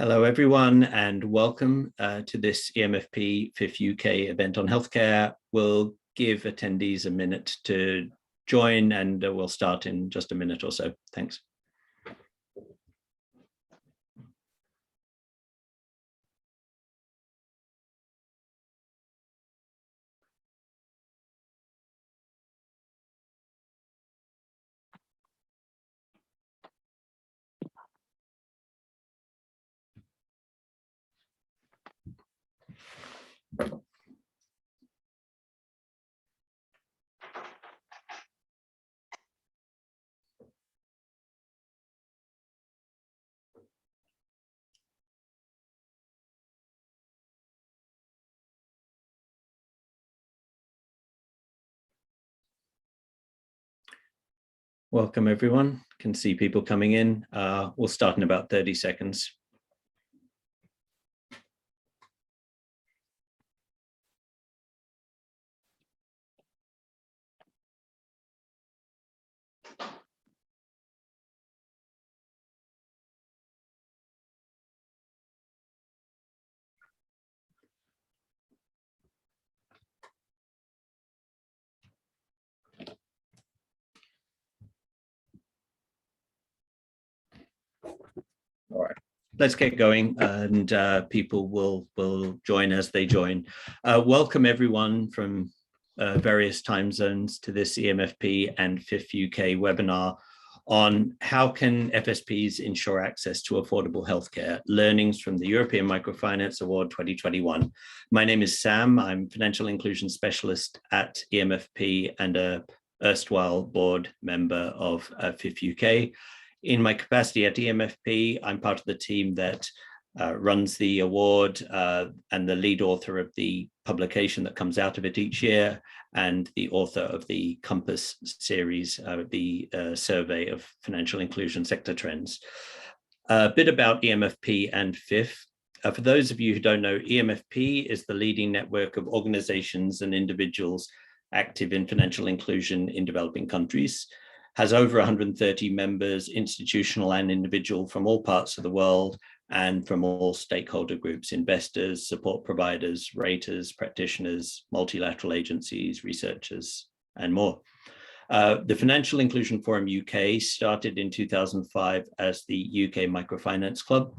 Hello, everyone, and welcome to this e-MFP FIF UK event on healthcare. We'll give attendees a minute to join, and we'll start in just a minute or so. Thanks. Welcome, everyone. Can see people coming in. We'll start in about 30 seconds. All right, let's get going, and people will join as they join. Welcome everyone from various time zones to this e-MFP and FIF UK webinar on how can FSPs ensure access to affordable healthcare, learnings from the European Microfinance Award 2021. My name is Sam. I'm Financial Inclusion Specialist at e-MFP and a erstwhile board member of FIF UK. In my capacity at e-MFP, I'm part of the team that runs the award and the lead author of the publication that comes out of it each year, and the author of the Compass series, the survey of financial inclusion sector trends. A bit about e-MFP and FIF. For those of you who don't know, e-MFP is the leading network of organizations and individuals active in financial inclusion in developing countries. Has over 130 members, institutional and individual, from all parts of the world and from all stakeholder groups: investors, support providers, raters, practitioners, multilateral agencies, researchers, and more. The Financial Inclusion Forum UK started in 2005 as the UK Microfinance Club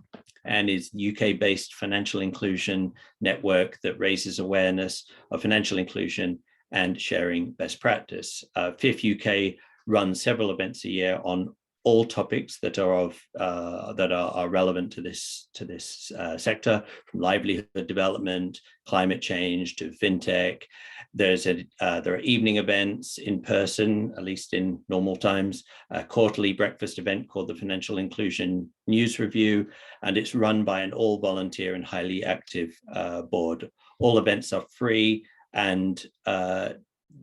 and is the UK-based financial inclusion network that raises awareness of financial inclusion and sharing best practice. FIF UK runs several events a year on all topics that are relevant to this sector, from livelihood development, climate change to fintech. There are evening events in person, at least in normal times, a quarterly breakfast event called the Financial Inclusion News Review, and it's run by an all-volunteer and highly active board. All events are free, and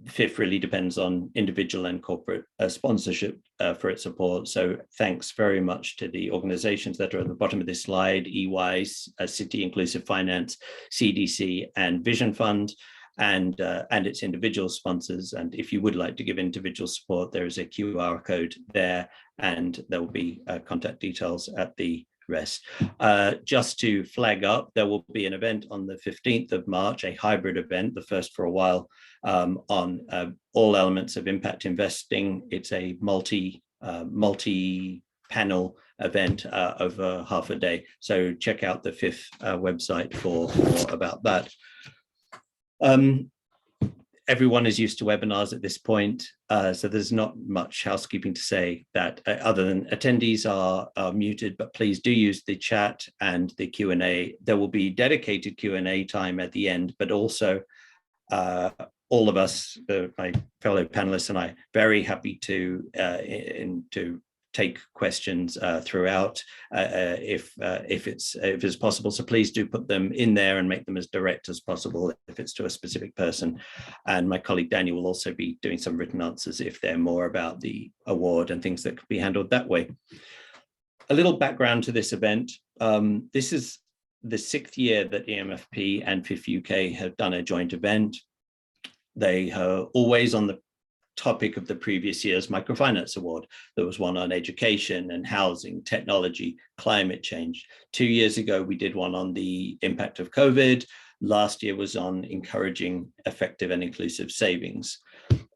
FIF really depends on individual and corporate sponsorship for its support. So thanks very much to the organizations that are at the bottom of this slide: EY, City Inclusive Finance, CDC, and Vision Fund, and its individual sponsors. And if you would like to give individual support, there is a QR code there, and there will be contact details at the rest. Just to flag up, there will be an event on the 15th of March, a hybrid event, the first for a while, on all elements of impact investing. It's a multi-panel event over half a day. So check out the FIF website for more about that. Everyone is used to webinars at this point, so there's not much housekeeping to say that other than attendees are muted, but please do use the chat and the Q&A. There will be dedicated Q&A time at the end, but also all of us, my fellow panelists and I, very happy to take questions throughout if it's possible. So please do put them in there and make them as direct as possible if it's to a specific person. And my colleague Daniel will also be doing some written answers if they're more about the award and things that could be handled that way. A little background to this event. This is the 6th year that e-MFP and FIF UK have done a joint event. They are always on the topic of the previous year's Microfinance Award. There was one on education and housing, technology, climate change. 2 years ago, we did one on the impact of COVID. Last year was on encouraging effective and inclusive savings.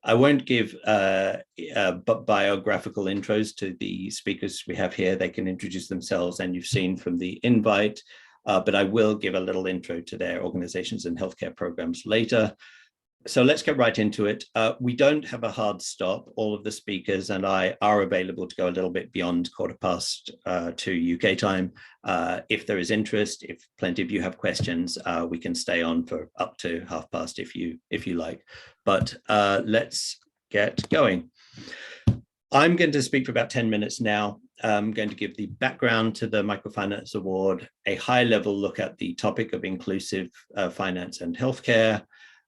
I won't give biographical intros to the speakers we have here. They can introduce themselves, and you've seen from the invite, but I will give a little intro to their organizations and healthcare programs later. So let's get right into it. We don't have a hard stop. All of the speakers and I are available to go a little bit beyond 2:15 UK time. If there is interest, if plenty of you have questions, we can stay on for up to past if you like. But let's get going. I'm going to speak for about 10 minutes now. I'm going to give the background to the Microfinance Award, a high-level look at the topic of inclusive finance and healthcare,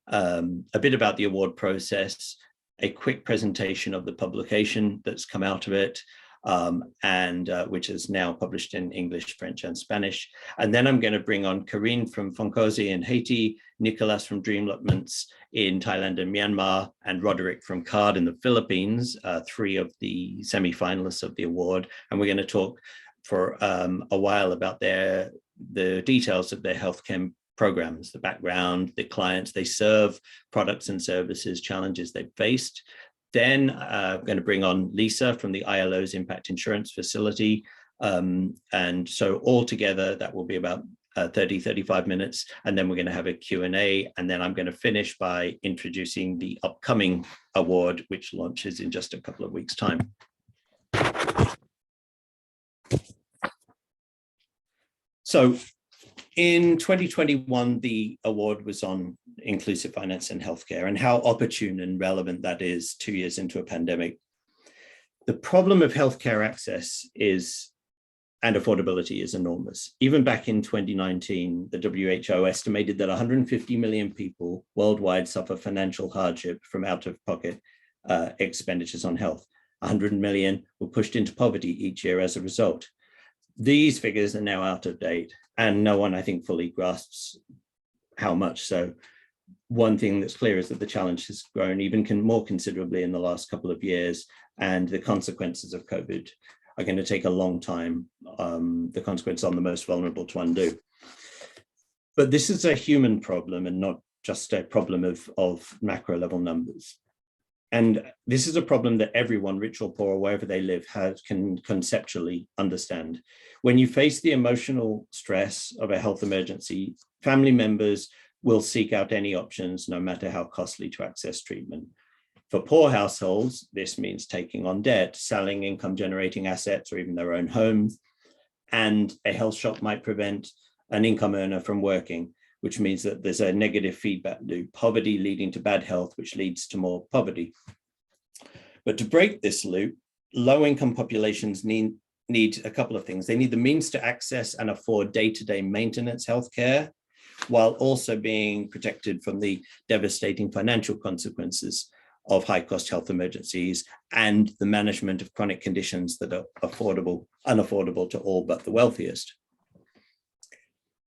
a bit about the award process, a quick presentation of the publication that's come out of it, and which is now published in English, French, and Spanish. And then I'm going to bring on Karine from Fonkosi in Haiti, Nicolas from Dreamlotments in Thailand and Myanmar, and Roderick from CARD in the Philippines, 3 of the semi-finalists of the award. And we're going to talk for a while about the details of their healthcare programs, the background, the clients they serve, products and services, challenges they've faced. Then I'm going to bring on Lisa from the ILO's Impact Insurance Facility. And so altogether, that will be about 35 minutes. And then we're going to have a Q&A. And then I'm going to finish by introducing the upcoming award, which launches in just a couple of weeks' time. So in 2021, the award was on inclusive finance and healthcare, and how opportune and relevant that is 2 years into a pandemic. The problem of healthcare access and affordability is enormous. Even back in 2019, the WHO estimated that 150 million people worldwide suffer financial hardship from out-of-pocket expenditures on health. 100 million were pushed into poverty each year as a result. These figures are now out of date, and no one, I think, fully grasps how much so. One thing that's clear is that the challenge has grown even more considerably in the last couple of years, and the consequences of COVID are going to take a long time, the consequences on the most vulnerable to undo. But this is a human problem and not just a problem of macro level numbers. And this is a problem that everyone, rich or poor, or wherever they live, can conceptually understand. When you face the emotional stress of a health emergency, family members will seek out any options, no matter how costly, to access treatment. For poor households, this means taking on debt, selling income-generating assets, or even their own homes. And a health shock might prevent an income earner from working, which means that there's a negative feedback loop, poverty leading to bad health, which leads to more poverty. But to break this loop, low-income populations need a couple of things. They need the means to access and afford day-to-day maintenance healthcare, while also being protected from the devastating financial consequences of high-cost health emergencies and the management of chronic conditions that are unaffordable to all but the wealthiest.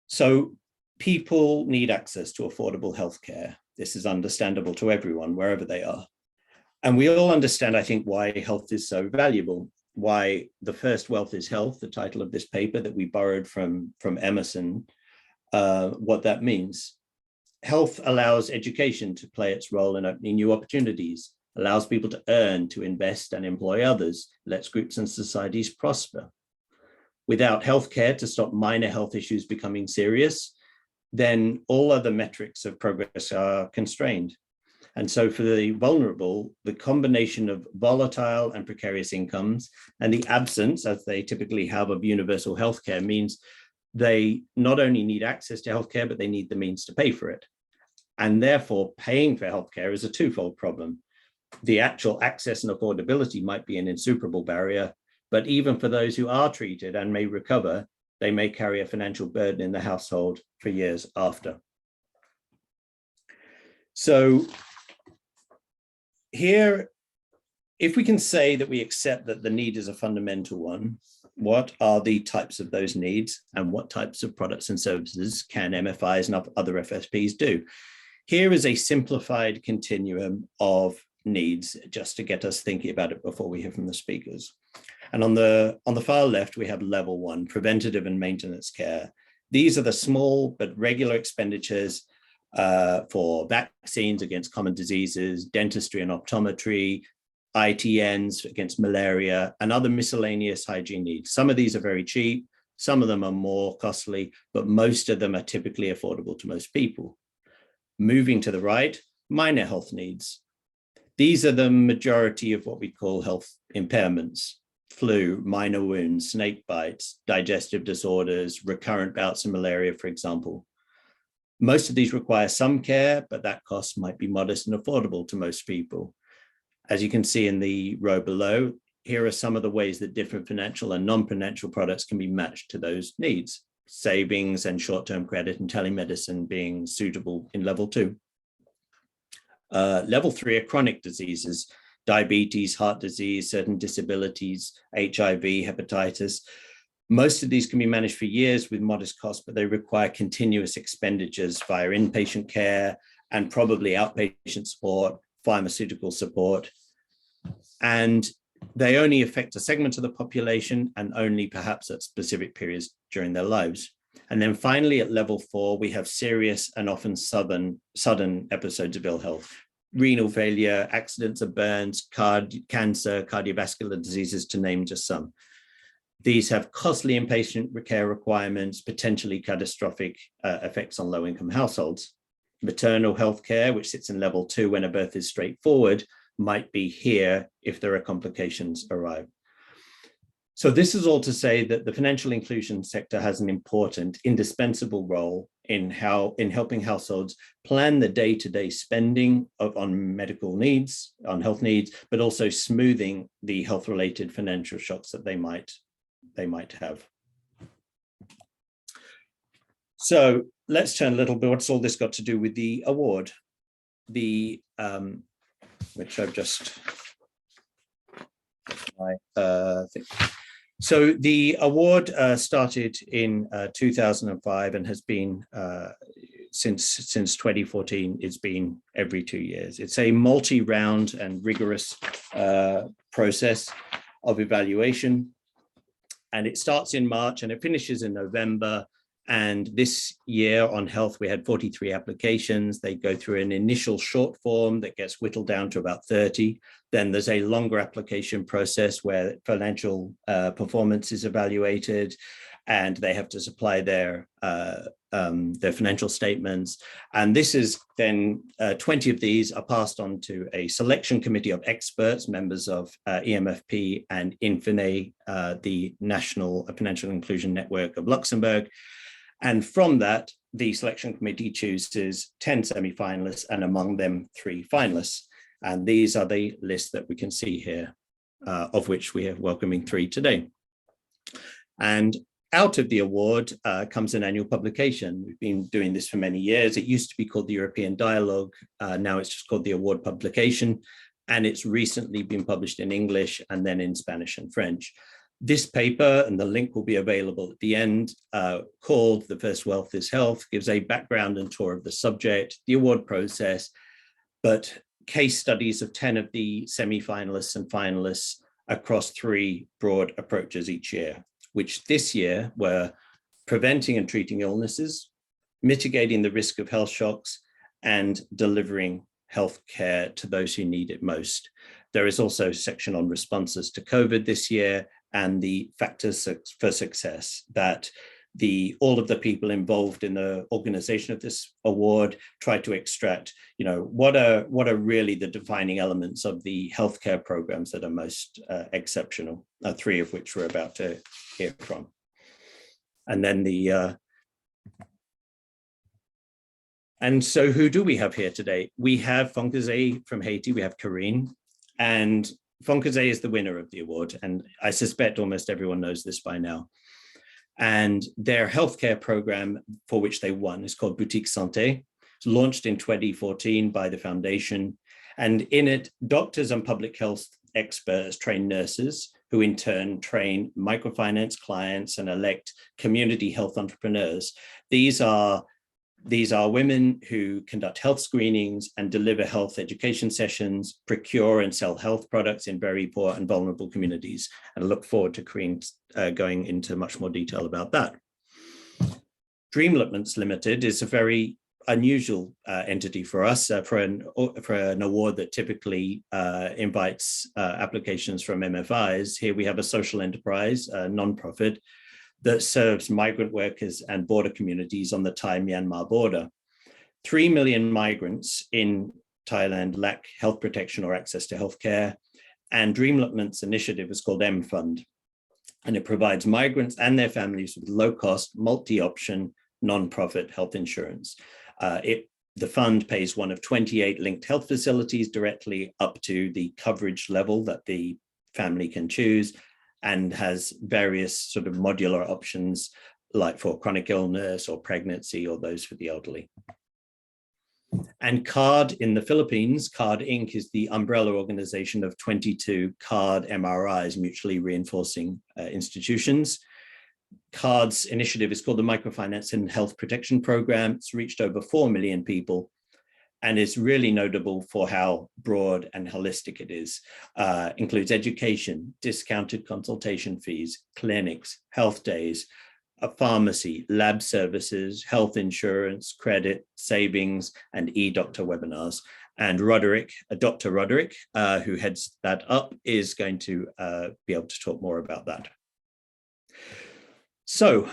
So people need access to affordable healthcare. This is understandable to everyone, wherever they are. And we all understand, I think, why health is so valuable, why the first wealth is health, the title of this paper that we borrowed from Emerson, what that means. Health allows education to play its role in opening new opportunities, allows people to earn, to invest and employ others, lets groups and societies prosper. Without healthcare to stop minor health issues becoming serious, then all other metrics of progress are constrained. And so for the vulnerable, the combination of volatile and precarious incomes and the absence, as they typically have, of universal healthcare means they not only need access to healthcare, but they need the means to pay for it. And therefore, paying for healthcare is a twofold problem. The actual access and affordability might be an insuperable barrier, but even for those who are treated and may recover, they may carry a financial burden in the household for years after. So here, if we can say that we accept that the need is a fundamental one, what are the types of those needs and what types of products and services can MFIs and other FSPs do? Here is a simplified continuum of needs, just to get us thinking about it before we hear from the speakers. And on the far left, we have level 1, preventative and maintenance care. These are the small but regular expenditures for vaccines against common diseases, dentistry and optometry, ITNs against malaria, and other miscellaneous hygiene needs. Some of these are very cheap, some of them are more costly, but most of them are typically affordable to most people. Moving to the right, minor health needs. These are the majority of what we call health impairments: flu, minor wounds, snake bites, digestive disorders, recurrent bouts of malaria, for example. Most of these require some care, but that cost might be modest and affordable to most people. As you can see in the row below, here are some of the ways that different financial and non-financial products can be matched to those needs. Savings and short-term credit and telemedicine being suitable in level 2. Level 3 are chronic diseases: diabetes, heart disease, certain disabilities, HIV, hepatitis. Most of these can be managed for years with modest costs, but they require continuous expenditures via inpatient care and probably outpatient support, pharmaceutical support. And they only affect a segment of the population, and only perhaps at specific periods during their lives. And then finally, at level 4, we have serious and often sudden episodes of ill health: renal failure, accidents of burns, cancer, cardiovascular diseases, to name just some. These have costly inpatient care requirements, potentially catastrophic effects on low-income households. Maternal health care, which sits in level 2 when a birth is straightforward, might be here if there are complications arrive. So this is all to say that the financial inclusion sector has an important, indispensable role in helping households plan the day-to-day spending on medical needs, on health needs, but also smoothing the health-related financial shocks that they might have. So let's turn a little bit. What's all this got to do with the award? Which I've just think. So the award started in 2005 and has been since 2014. It's been every 2 years. It's a multi-round and rigorous process of evaluation, and it starts in March and it finishes in November. And this year on health, we had 43 applications. They go through an initial short form that gets whittled down to about 30. Then there's a longer application process where financial performance is evaluated, and they have to supply their financial statements. And this is then 20 of these are passed on to a selection committee of experts, members of e-MFP and Infine, the National Financial Inclusion Network of Luxembourg. And from that, the selection committee chooses 10 semi-finalists, and among them 3 finalists. And these are the list that we can see here, of which we are welcoming 3 today. And out of the award comes an annual publication. We've been doing this for many years. It used to be called the European Dialogue. Now it's just called the award publication. And it's recently been published in English and then in Spanish and French. This paper, and the link will be available at the end, called The First Wealth is Health, gives a background and tour of the subject, the award process, but case studies of 10 of the semi-finalists and finalists across 3 broad approaches each year, which this year were preventing and treating illnesses, mitigating the risk of health shocks, and delivering health care to those who need it most. There is also a section on responses to COVID this year, and the factors for success that all of the people involved in the organization of this award try to extract. What are really the defining elements of the healthcare programs that are most exceptional, 3 of which we're about to hear from. And then and so who do we have here today? We have Foncazé from Haiti, we have Karine, and Foncazé is the winner of the award, and I suspect almost everyone knows this by now. And their healthcare program for which they won is called Boutique Santé. It's launched in 2014 by the foundation, and in it, doctors and public health experts train nurses, who in turn train microfinance clients and elect community health entrepreneurs. These are These are women who conduct health screenings and deliver health education sessions, procure and sell health products in very poor and vulnerable communities. And I look forward to Corinne going into much more detail about that. Dreamlipments Limited is a very unusual entity for us for an award that typically invites applications from MFIs. Here we have a social enterprise, a non-profit, that serves migrant workers and border communities on the Thai-Myanmar border. 3 million migrants in Thailand lack health protection or access to healthcare, and Dreamlipments initiative is called M-Fund, and it provides migrants and their families with low-cost, multi-option, non-profit health insurance. The fund pays one of 28 linked health facilities directly up to the coverage level that the family can choose, and has various sort of modular options like for chronic illness or pregnancy or those for the elderly. And CARD in the Philippines, CARD Inc. is the umbrella organization of 22 CARD MRIs, mutually reinforcing institutions. CARD's initiative is called the Microfinance and Health Protection Program. It's reached over 4 million people, and is really notable for how broad and holistic it is. Includes education, discounted consultation fees, clinics, health days, a pharmacy, lab services, health insurance, credit, savings, and e-doctor webinars. And Roderick, Dr. Roderick, who heads that up, is going to be able to talk more about that. So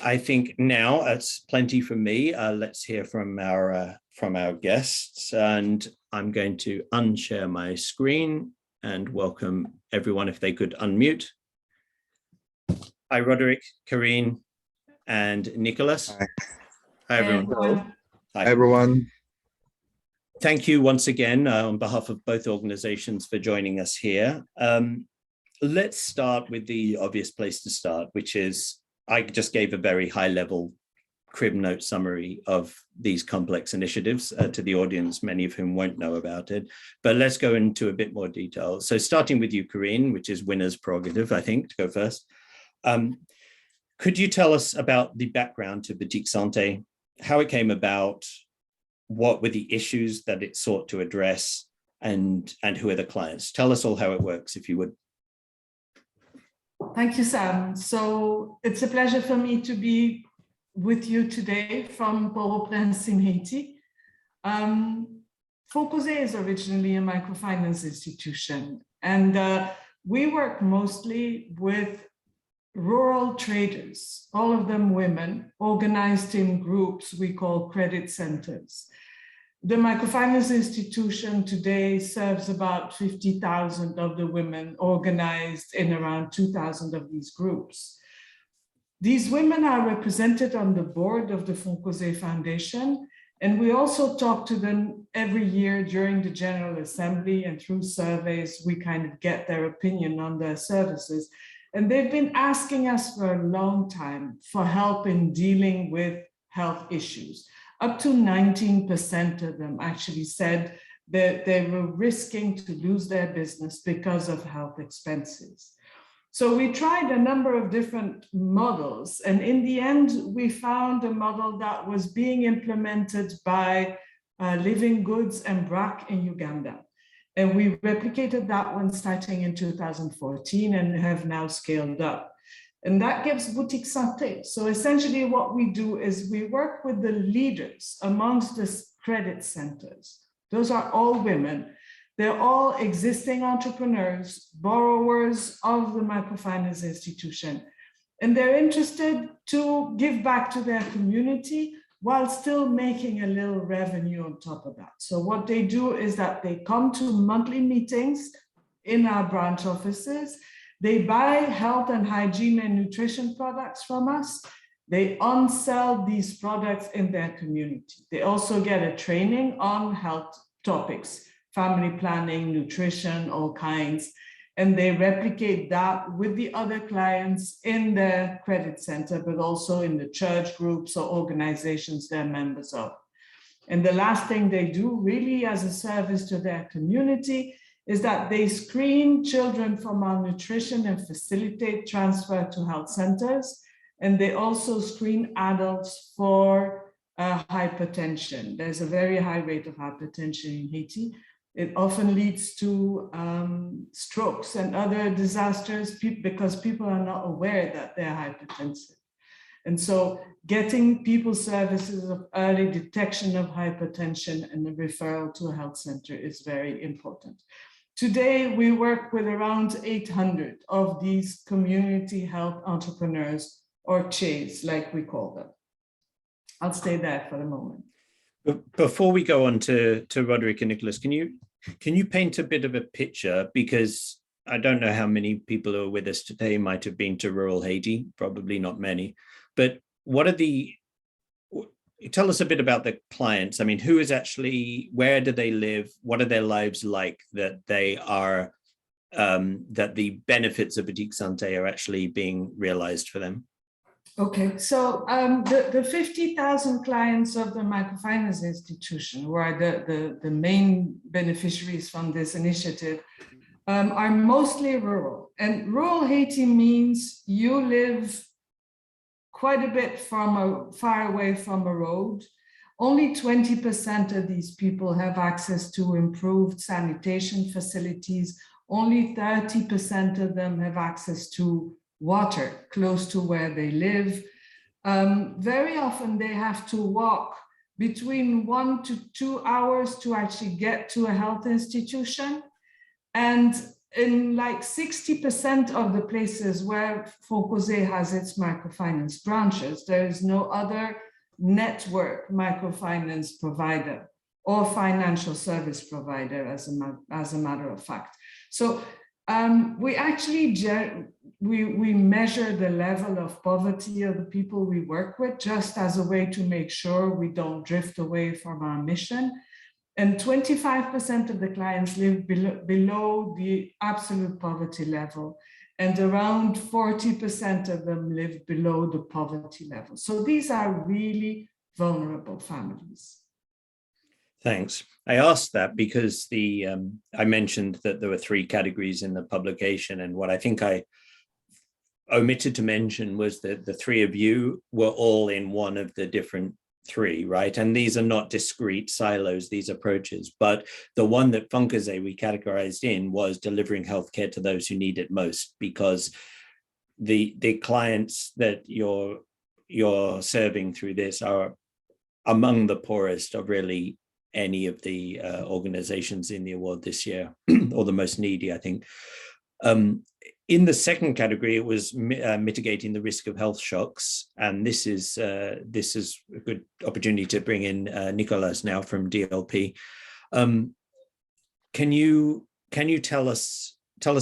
I think now it's plenty for me. Let's hear from our guests, and I'm going to unshare my screen and welcome everyone if they could unmute. Hi, Roderick, Corinne, and Nicholas. Hi. Hi, everyone. Hello. Hi, everyone. Thank you once again on behalf of both organizations for joining us here. Let's start with the obvious place to start, which is I just gave a very high level crib note summary of these complex initiatives to the audience, many of whom won't know about it, but let's go into a bit more detail. So starting with you, Corinne, which is winner's prerogative, I think, to go first. Could you tell us about the background to Boutique Santé, how it came about, what were the issues that it sought to address, and who are the clients? Tell us all how it works, if you would. Thank you, Sam. So it's a pleasure for me to be with you today from Port-au-Prince in Haiti. Focusé is originally a microfinance institution, and we work mostly with rural traders, all of them women, organized in groups we call credit centers. The microfinance institution today serves about 50,000 of the women organized in around 2,000 of these groups. These women are represented on the board of the Foncosé Foundation, and we also talk to them every year during the General Assembly, and through surveys, we kind of get their opinion on their services. And they've been asking us for a long time for help in dealing with health issues. Up to 19% of them actually said that they were risking to lose their business because of health expenses. So we tried a number of different models, and in the end, we found a model that was being implemented by Living Goods and BRAC in Uganda. And we replicated that one starting in 2014 and have now scaled up. And that gives Boutique Santé. So essentially what we do is we work with the leaders amongst the credit centers. Those are all women. They're all existing entrepreneurs, borrowers of the microfinance institution. And they're interested to give back to their community while still making a little revenue on top of that. So what they do is that they come to monthly meetings in our branch offices. They buy health and hygiene and nutrition products from us. They on-sell these products in their community. They also get a training on health topics, family planning, nutrition, all kinds. And they replicate that with the other clients in their credit center, but also in the church groups or organizations they're members of. And the last thing they do really as a service to their community is that they screen children for malnutrition and facilitate transfer to health centers. And they also screen adults for hypertension. There's a very high rate of hypertension in Haiti. It often leads to strokes and other disasters because people are not aware that they're hypertensive. And so getting people services of early detection of hypertension and the referral to a health center is very important. Today, we work with around 800 of these community health entrepreneurs, or CHEs, like we call them. I'll stay there for the moment. Before we go on to Roderick and Nicholas, can you paint a bit of a picture? Because I don't know how many people who are with us today might have been to rural Haiti, probably not many. But tell us a bit about the clients. I mean, who is actually, where do they live? What are their lives like that they are, that the benefits of Boutique Santé are actually being realized for them? Okay, so the 50,000 clients of the microfinance institution, who are the main beneficiaries from this initiative, are mostly rural. And rural Haiti means you live quite a bit far away from a road. Only 20% of these people have access to improved sanitation facilities. Only 30% of them have access to water close to where they live. Very often they have to walk between 1 to 2 hours to actually get to a health institution. And in like 60% of the places where Foncosé has its microfinance branches, there is no other network microfinance provider or financial service provider, as a matter of fact. So we actually we measure the level of poverty of the people we work with, just as a way to make sure we don't drift away from our mission. And 25% of the clients live below the absolute poverty level, and around 40% of them live below the poverty level. So these are really vulnerable families. Thanks. I asked that because I mentioned that there were 3 categories in the publication, and what I think I omitted to mention was that the 3 of you were all in one of the different 3, right? And these are not discrete silos, these approaches, but the one that Foncosé we categorized in was delivering healthcare to those who need it most, because the clients that you're serving through this are among the poorest of really any of the organizations in the award this year, or the most needy, I think. In the second category, it was mitigating the risk of health shocks, and this is a good opportunity to bring in Nicolas now from DLP. Can you tell us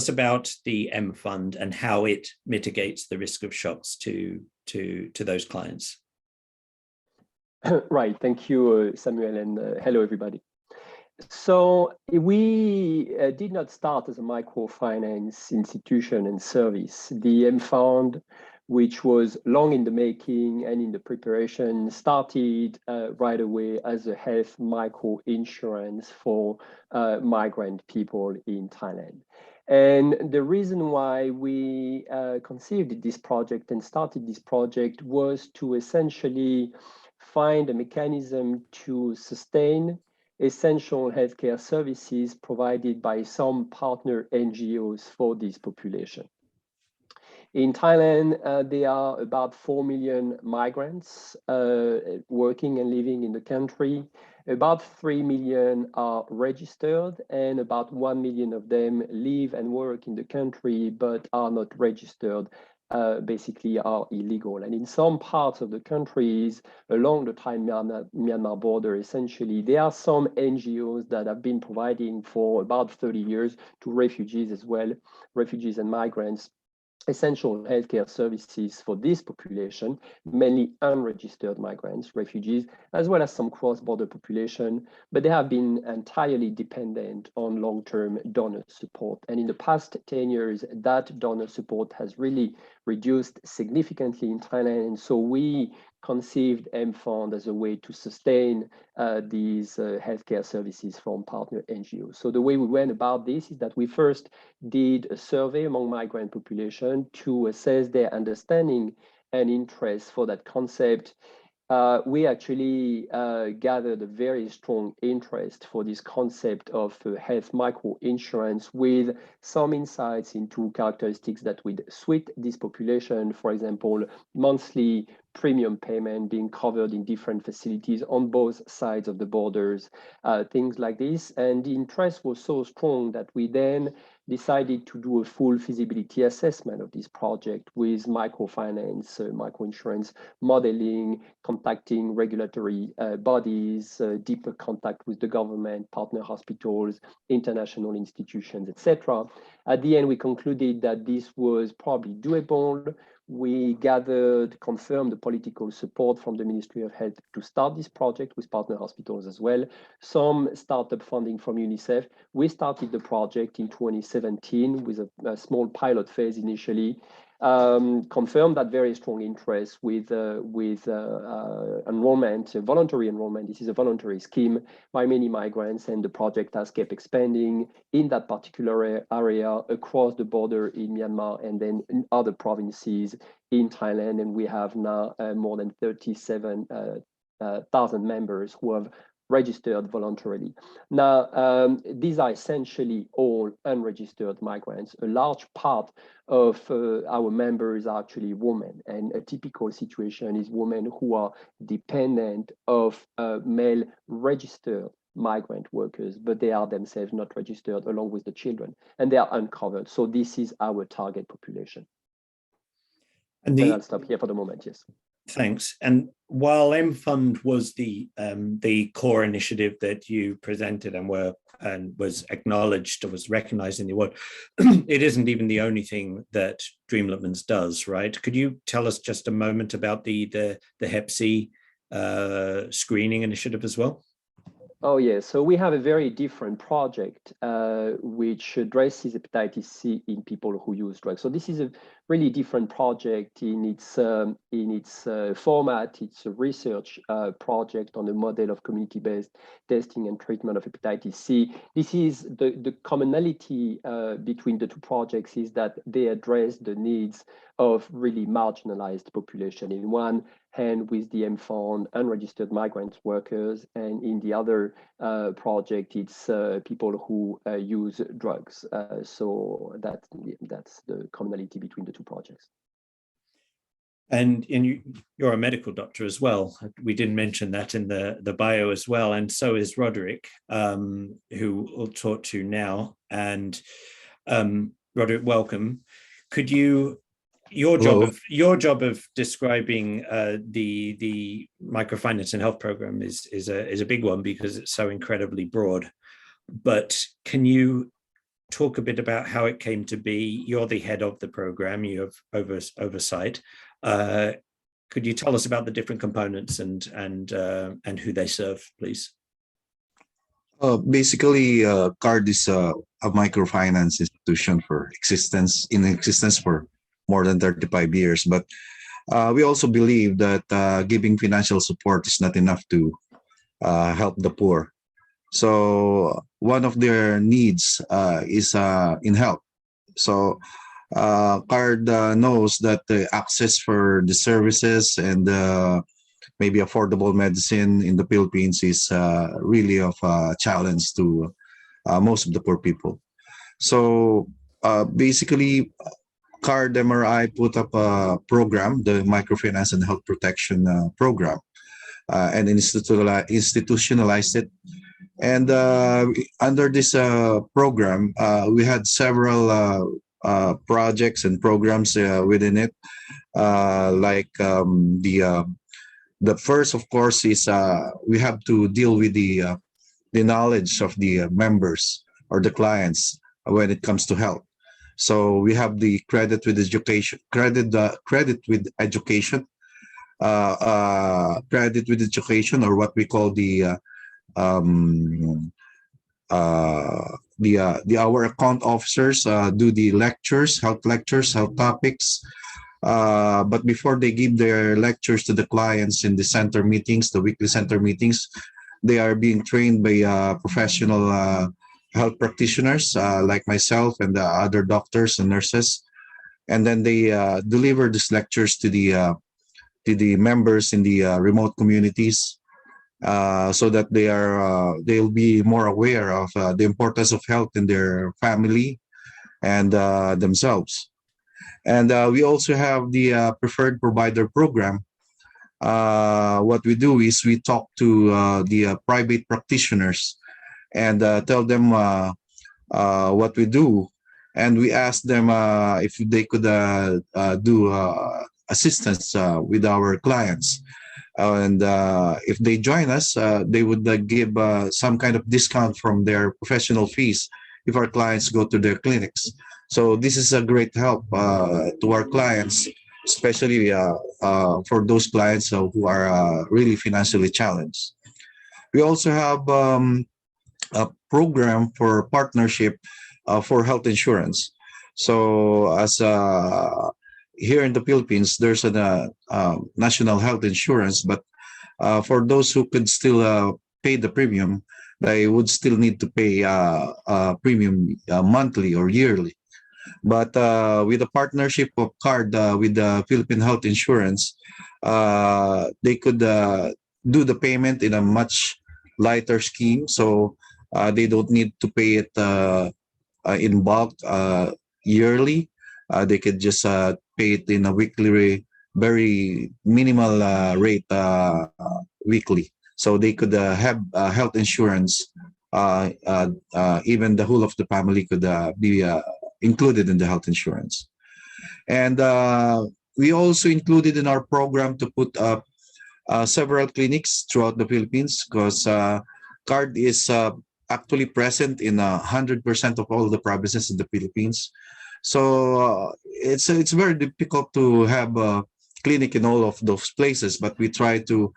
about the M Fund and how it mitigates the risk of shocks to those clients? Right, thank you, Samuel, and hello everybody. So we did not start as a microfinance institution and service. The M Fund, which was long in the making and in the preparation, started right away as a health micro insurance for migrant people in Thailand. And the reason why we conceived this project and started this project was to essentially find a mechanism to sustain essential healthcare services provided by some partner NGOs for this population. In Thailand, there are about 4 million migrants working and living in the country. About 3 million are registered, and about 1 million of them live and work in the country but are not registered, basically are illegal. And in some parts of the countries along the Thai-Myanmar border, essentially, there are some NGOs that have been providing for about 30 years to refugees as well, refugees and migrants, essential healthcare services for this population, mainly unregistered migrants, refugees, as well as some cross-border population, but they have been entirely dependent on long-term donor support. And in the past 10 years, that donor support has really reduced significantly in Thailand. And so we conceived M Fund as a way to sustain these healthcare services from partner NGOs. So the way we went about this is that we first did a survey among migrant population to assess their understanding and interest for that concept. we actually gathered a very strong interest for this concept of health micro-insurance, with some insights into characteristics that would suit this population. For example, monthly premium payment being covered in different facilities on both sides of the borders, things like this. And the interest was so strong that we then decided to do a full feasibility assessment of this project with microfinance, microinsurance modeling, contacting regulatory bodies, deeper contact with the government, partner hospitals, international institutions, etc. At the end, we concluded that this was probably doable. We confirmed the political support from the Ministry of Health to start this project with partner hospitals as well. Some startup funding from UNICEF. We started the project in 2017 with a small pilot phase initially. Confirmed that very strong interest with enrollment, voluntary enrollment. This is a voluntary scheme by many migrants, and the project has kept expanding in that particular area across the border in Myanmar and then in other provinces in Thailand. And we have now more than 37,000 members who have registered voluntarily. Now, these are essentially all unregistered migrants. A large part of our members are actually women, and a typical situation is women who are dependent of male registered migrant workers, but they are themselves not registered along with the children, and they are uncovered. So this is our target population. And I'll stop here for the moment, yes. Thanks. And while M-Fund was the core initiative that you presented and was acknowledged or was recognized in the award, it isn't even the only thing that Dreamletmans does, right? Could you tell us just a moment about the Hep C screening initiative as well? Oh, yeah. So we have a very different project which addresses hepatitis C in people who use drugs. So this is a really different project in its format. It's a research project on the model of community-based testing and treatment of hepatitis C. This is the commonality between the two projects is that they address the needs of really marginalized population. In one hand, with the M-Fund unregistered migrant workers, and in the other project, it's people who use drugs. So that's the commonality between the two projects. And you're a medical doctor as well. We didn't mention that in the bio as well. And so is Roderick, who we'll talk to now. And Roderick, welcome. Could you, your job of describing the microfinance and health program is a big one because it's so incredibly broad. But can you talk a bit about how it came to be? You're the head of the program. You have oversight. Could you tell us about the different components and who they serve, please? Basically, CARD is a microfinance institution in existence for more than 35 years. But we also believe that giving financial support is not enough to help the poor. So one of their needs is in health. So CARD knows that the access for the services and maybe affordable medicine in the Philippines is really of a challenge to most of the poor people. So basically, CARD MRI put up a program, the Microfinance and Health Protection Program, and institutionalized it. And under this program, we had several projects and programs within it. The first, of course, is we have to deal with the knowledge of the members or the clients when it comes to health. So we have the credit with education, credit with education, or what we call our account officers do the lectures, health topics. But before they give their lectures to the clients in the center meetings, the weekly center meetings, they are being trained by professional health practitioners like myself and the other doctors and nurses. And then they deliver these lectures to the the members in the remote communities, so that they'll be more aware of the importance of health in their family and themselves. And we also have the preferred provider program. What we do is we talk to the private practitioners and tell them what we do, and we ask them if they could do assistance with our clients. And if they join us, they would give some kind of discount from their professional fees if our clients go to their clinics. So this is a great help to our clients, especially for those clients who are really financially challenged. We also have a program for partnership for health insurance. So as here in the Philippines, there's a national health insurance, but for those who could still pay the premium, they would still need to pay premium monthly or yearly. But with a partnership of CARD with the Philippine Health Insurance, they could do the payment in a much lighter scheme. So they don't need to pay it in bulk yearly. They could just pay it in a weekly, very minimal rate weekly. So they could have health insurance. Even the whole of the family could be included in the health insurance. And we also included in our program to put up several clinics throughout the Philippines, because CARD is actually present in 100% of all the provinces in the Philippines. So it's very difficult to have a clinic in all of those places, but we try to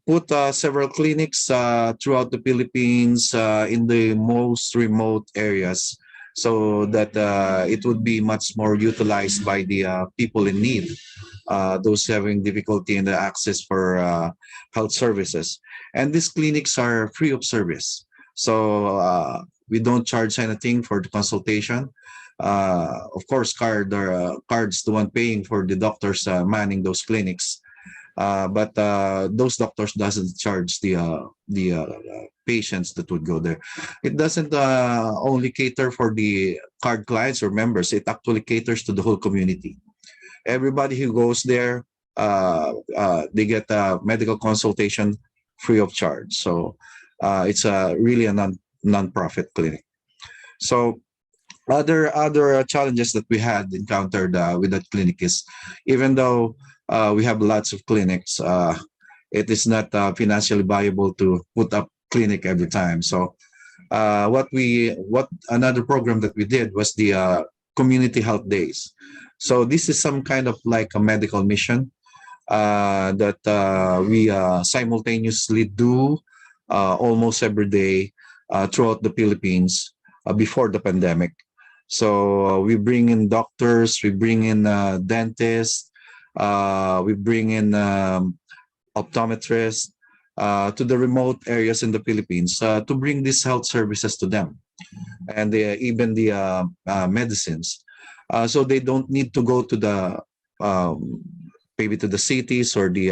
put several clinics throughout the Philippines in the most remote areas, so that it would be much more utilized by the people in need, those having difficulty in the access for health services. And these clinics are free of service. So we don't charge anything for the consultation. Of course, CARD's the one paying for the doctors manning those clinics. But those doctors doesn't charge the patients that would go there. It doesn't only cater for the CARD clients or members. It actually caters to the whole community. Everybody who goes there, they get a medical consultation free of charge. So it's really a non-profit clinic. So other challenges that we had encountered with that clinic is, even though we have lots of clinics, it is not financially viable to put up clinic every time. So what another program that we did was the community health days. So this is some kind of like a medical mission that we simultaneously do almost every day throughout the Philippines before the pandemic. So we bring in doctors, we bring in dentists, we bring in optometrists to the remote areas in the Philippines to bring these health services to them, and even the medicines. So they don't need to go to the maybe to the cities or the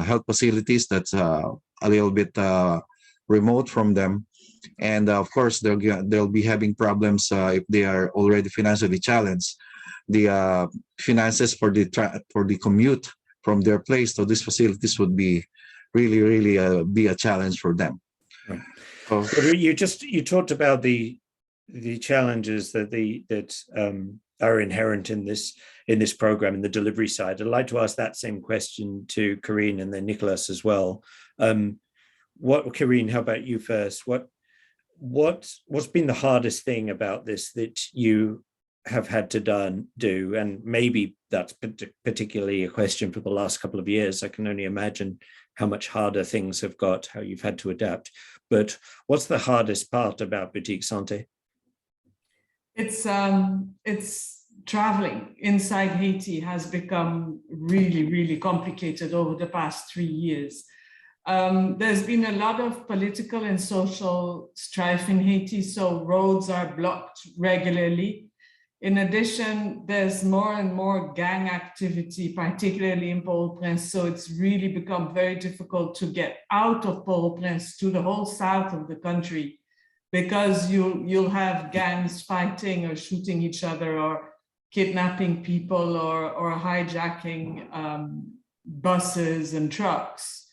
health facilities that's a little bit remote from them. And of course, they'll be having problems if they are already financially challenged. The finances for the commute from their place to these facilities would be really be a challenge for them. Right. So you talked about the challenges that are inherent in this program in the delivery side. I'd like to ask that same question to Karine and then Nicholas as well. Karine, how about you first? What's been the hardest thing about this that you have had to do? And maybe that's particularly a question for the last couple of years. I can only imagine how much harder things have got, how you've had to adapt. But what's the hardest part about Boutique Santé? It's traveling inside Haiti has become really complicated over the past 3 years. There's been a lot of political and social strife in Haiti, so roads are blocked regularly. In addition, there's more and more gang activity, particularly in Port-au-Prince. So it's really become very difficult to get out of Port-au-Prince to the whole south of the country, because you'll have gangs fighting or shooting each other or kidnapping people or hijacking buses and trucks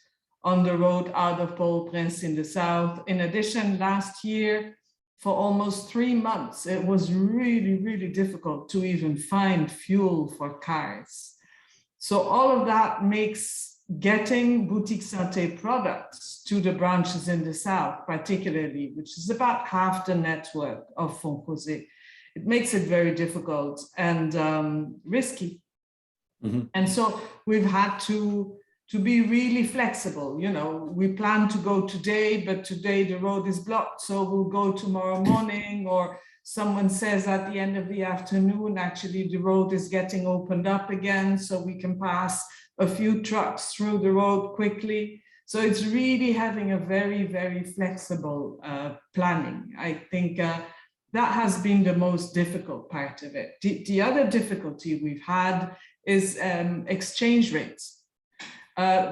on the road out of Port-au-Prince in the south. In addition, last year, for almost 3 months, it was really, really difficult to even find fuel for cars. So all of that makes getting boutique santé products to the branches in the south, particularly, which is about half the network of Fonds Causé, it makes it very difficult and risky. Mm-hmm. And so we've had to be really flexible. You know, we plan to go today, but today the road is blocked, so we'll go tomorrow morning, or someone says at the end of the afternoon, actually the road is getting opened up again, so we can pass a few trucks through the road quickly. So it's really having a very, very flexible planning. I think that has been the most difficult part of it. The other difficulty we've had is exchange rates.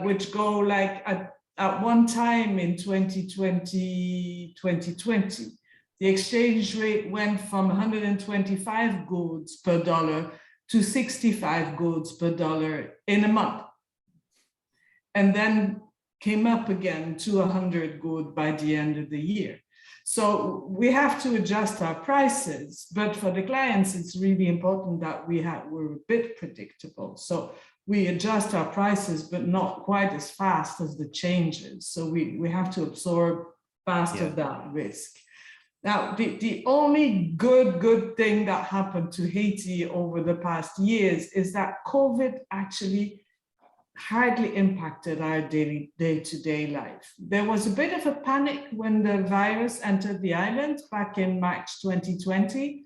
Which go like at one time in 2020, the exchange rate went from 125 goods per dollar to 65 goods per dollar in a month. And then came up again to 100 goods by the end of the year. So we have to adjust our prices, but for the clients, it's really important that we're a bit predictable. So we adjust our prices, but not quite as fast as the changes. So we have to absorb part of that risk. Now, the only good thing that happened to Haiti over the past years is that COVID actually hardly impacted our daily day-to-day life. There was a bit of a panic when the virus entered the island back in March 2020.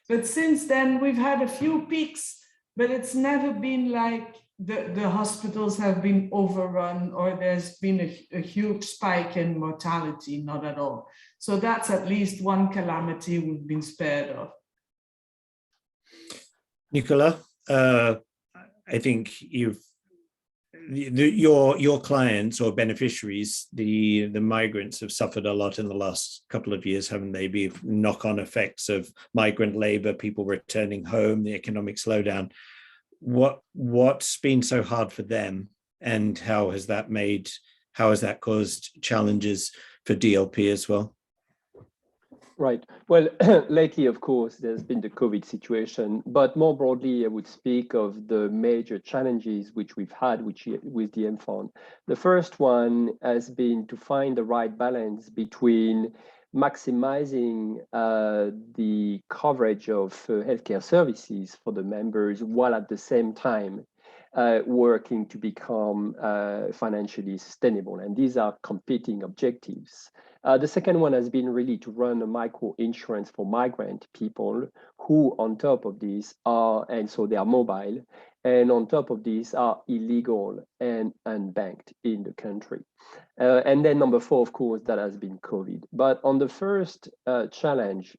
But since then, we've had a few peaks, but it's never been like the hospitals have been overrun or there's been a huge spike in mortality, not at all. So that's at least one calamity we've been spared of. Nicolas, I think your clients or beneficiaries, the migrants, have suffered a lot in the last couple of years, haven't they? Be knock-on effects of migrant labor, people returning home, the economic slowdown. What's been so hard for them, and how has that caused challenges for DLP as well? Right. Well, lately, of course, there's been the COVID situation, but more broadly, I would speak of the major challenges which we've had with the MFON. The first one has been to find the right balance between maximizing the coverage of healthcare services for the members, while at the same time working to become financially sustainable. And these are competing objectives. The second one has been really to run a micro insurance for migrant people who, on top of this, and so they are mobile, and on top of this are illegal and unbanked in the country. And then number four, of course, that has been COVID. But on the first challenge,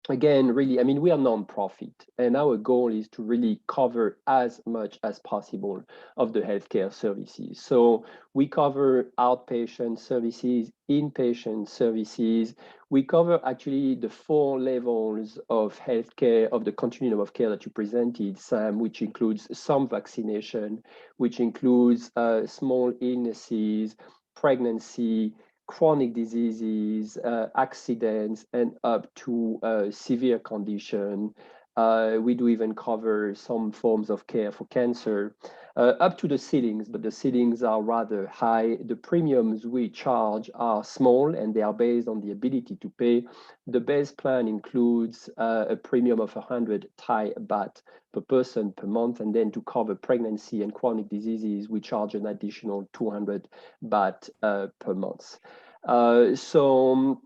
again, really, I mean, we are non-profit, and our goal is to really cover as much as possible of the healthcare services. So we cover outpatient services, inpatient services. We cover actually the 4 levels of healthcare, of the continuum of care that you presented, Sam, which includes some vaccination, which includes small illnesses, pregnancy, chronic diseases, accidents, and up to severe condition. We do even cover some forms of care for cancer, up to the ceilings, but the ceilings are rather high. The premiums we charge are small, and they are based on the ability to pay. The base plan includes a premium of 100 Thai baht per person per month, and then to cover pregnancy and chronic diseases, we charge an additional 200 baht per month. So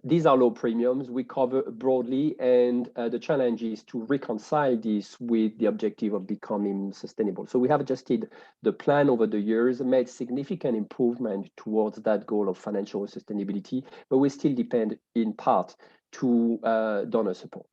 these are low premiums. We cover broadly, and the challenge is to reconcile this with the objective of becoming sustainable. So we have adjusted the plan over the years, made significant improvement towards that goal of financial sustainability, but we still depend in part to donor support.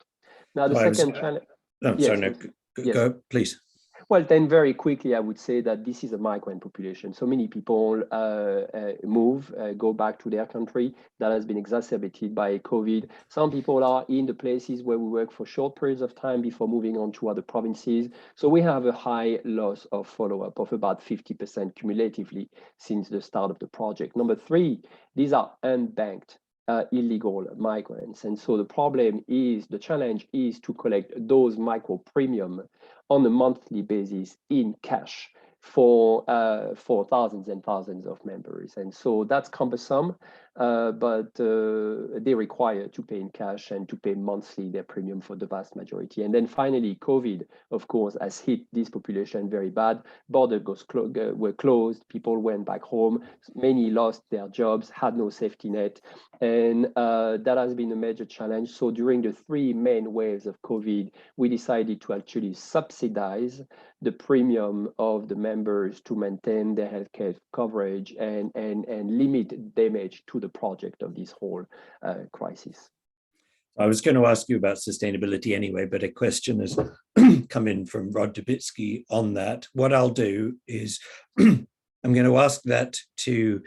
Now, the second challenge. No, yes, sorry, no, yes. go, please. Well, then very quickly, I would say that this is a migrant population. So many people go back to their country. That has been exacerbated by COVID. Some people are in the places where we work for short periods of time before moving on to other provinces. So we have a high loss of follow-up of about 50% cumulatively since the start of the project. Number three, these are unbanked illegal migrants. And so the challenge is to collect those micro premium on a monthly basis in cash for thousands and thousands of members. And so that's cumbersome, but they require to pay in cash and to pay monthly their premium for the vast majority. And then finally, COVID, of course, has hit this population very bad. Borders were closed, people went back home, many lost their jobs, had no safety net, and that has been a major challenge. So during the three main waves of COVID, we decided to actually subsidize the premium of the members to maintain their healthcare coverage and limit damage to the project of this whole crisis. I was going to ask you about sustainability anyway, but a question has come in from Rod Dubitsky on that. What I'll do is I'm going to ask that to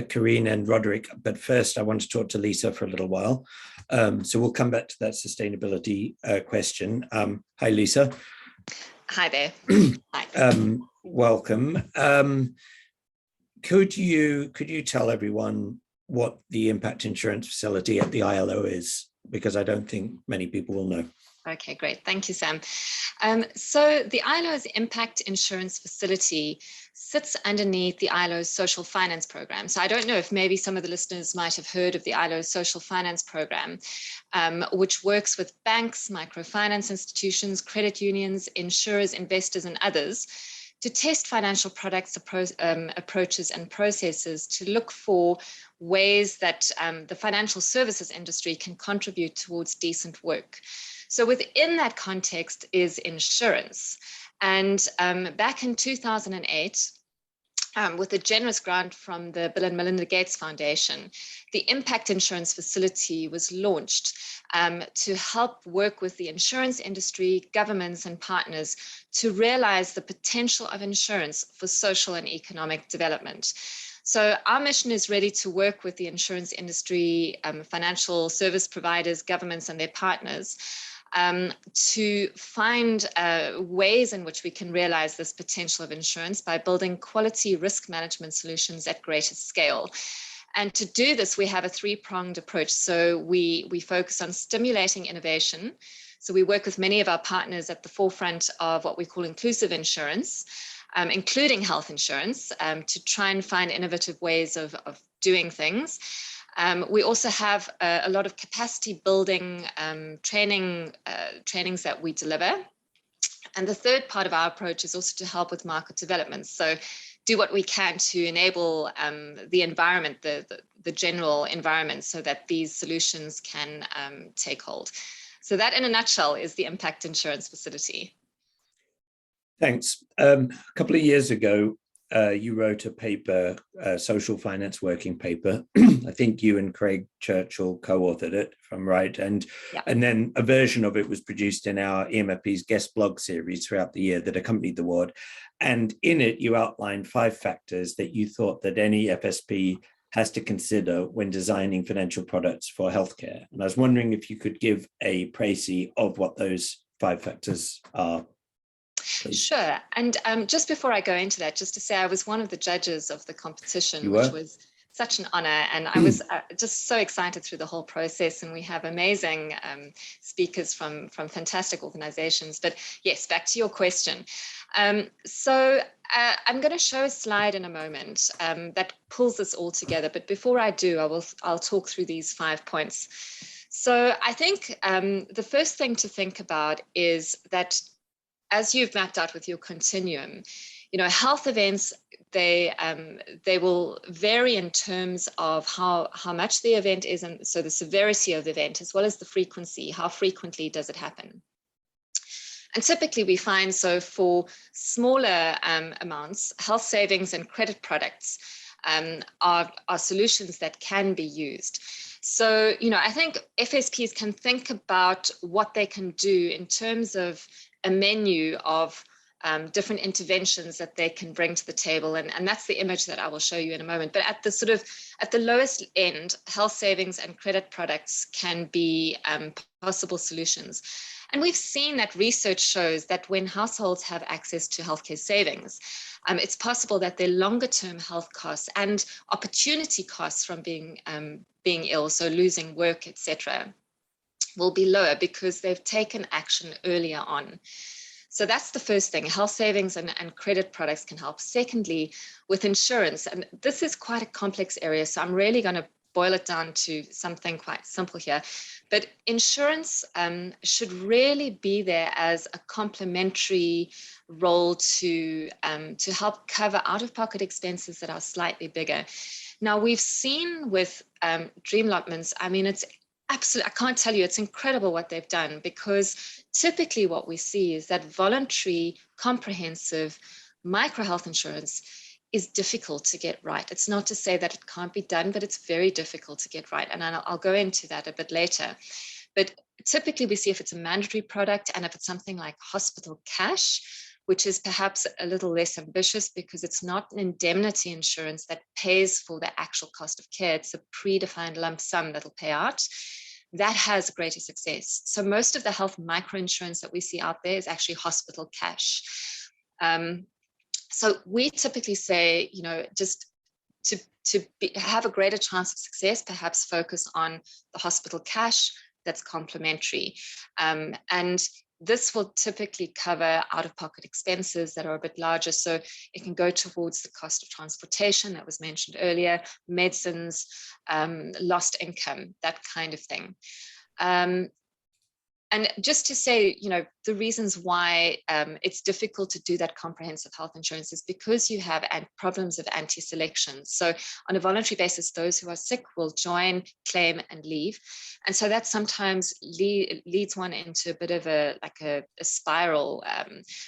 Corinne and Roderick, but first I want to talk to Lisa for a little while. So we'll come back to that sustainability question. Hi, Lisa. Hi there. Hi. Welcome. Could you tell everyone what the impact insurance facility at the ILO is? Because I don't think many people will know. Okay, great. Thank you, Sam. So the ILO's impact insurance facility sits underneath the ILO's social finance program. So I don't know if maybe some of the listeners might have heard of the ILO's social finance program, which works with banks, microfinance institutions, credit unions, insurers, investors, and others to test financial products, approaches, and processes to look for ways that the financial services industry can contribute towards decent work. So within that context is insurance. And back in 2008, with a generous grant from the Bill and Melinda Gates Foundation, the Impact Insurance Facility was launched to help work with the insurance industry, governments, and partners to realize the potential of insurance for social and economic development. So our mission is really to work with the insurance industry, financial service providers, governments, and their partners to find ways in which we can realize this potential of insurance by building quality risk management solutions at greater scale. And to do this, we have a three-pronged approach. So we focus on stimulating innovation. So we work with many of our partners at the forefront of what we call inclusive insurance, including health insurance, to try and find innovative ways of doing things. We also have a lot of capacity building trainings that we deliver. And the third part of our approach is also to help with market development. So do what we can to enable the environment, the general environment, so that these solutions can take hold. So that in a nutshell is the Impact Insurance Facility. Thanks. A couple of years ago, you wrote a paper, a social finance working paper. I think you and Craig Churchill co-authored it, if I'm right. And then a version of it was produced in our e-MFP's guest blog series throughout the year that accompanied the award. And in it, you outlined 5 factors that you thought that any FSP has to consider when designing financial products for healthcare. And I was wondering if you could give a précis of what those 5 factors are. Please. Sure. And just before I go into that, just to say I was one of the judges of the competition, which was such an honor. And I was just so excited through the whole process. And we have amazing speakers from fantastic organizations. But yes, back to your question. So I'm going to show a slide in a moment that pulls this all together. But before I do, I'll talk through these 5 points. So I think the first thing to think about is that as you've mapped out with your continuum, health events, they will vary in terms of how much the event is, and so the severity of the event, as well as the frequency, how frequently does it happen. And typically we find, so for smaller amounts, health savings and credit products are solutions that can be used. So, I think FSPs can think about what they can do in terms of a menu of different interventions that they can bring to the table. And that's the image that I will show you in a moment. But at the lowest end, health savings and credit products can be possible solutions. And we've seen that research shows that when households have access to healthcare savings, it's possible that their longer term health costs and opportunity costs from being ill, so losing work, etc., will be lower because they've taken action earlier on. So that's the first thing. Health savings and credit products can help. Secondly, with insurance, and this is quite a complex area, so I'm really going to boil it down to something quite simple here. But insurance should really be there as a complementary role to help cover out-of-pocket expenses that are slightly bigger. Now, we've seen with Dream Allotments, I mean, it's absolutely, I can't tell you, it's incredible what they've done, because typically what we see is that voluntary, comprehensive micro health insurance is difficult to get right. It's not to say that it can't be done, but it's very difficult to get right. And I'll go into that a bit later. But typically we see if it's a mandatory product and if it's something like hospital cash, which is perhaps a little less ambitious because it's not an indemnity insurance that pays for the actual cost of care. It's a predefined lump sum that'll pay out. That has greater success. So most of the health microinsurance that we see out there is actually hospital cash. So we typically say, just to have a greater chance of success, perhaps focus on the hospital cash that's complementary. And this will typically cover out-of-pocket expenses that are a bit larger. So it can go towards the cost of transportation that was mentioned earlier, medicines, lost income, that kind of thing. And just to say, the reasons why it's difficult to do that comprehensive health insurance is because you have problems of anti-selection. So on a voluntary basis, those who are sick will join, claim, and leave. And so that sometimes leads one into a bit of a spiral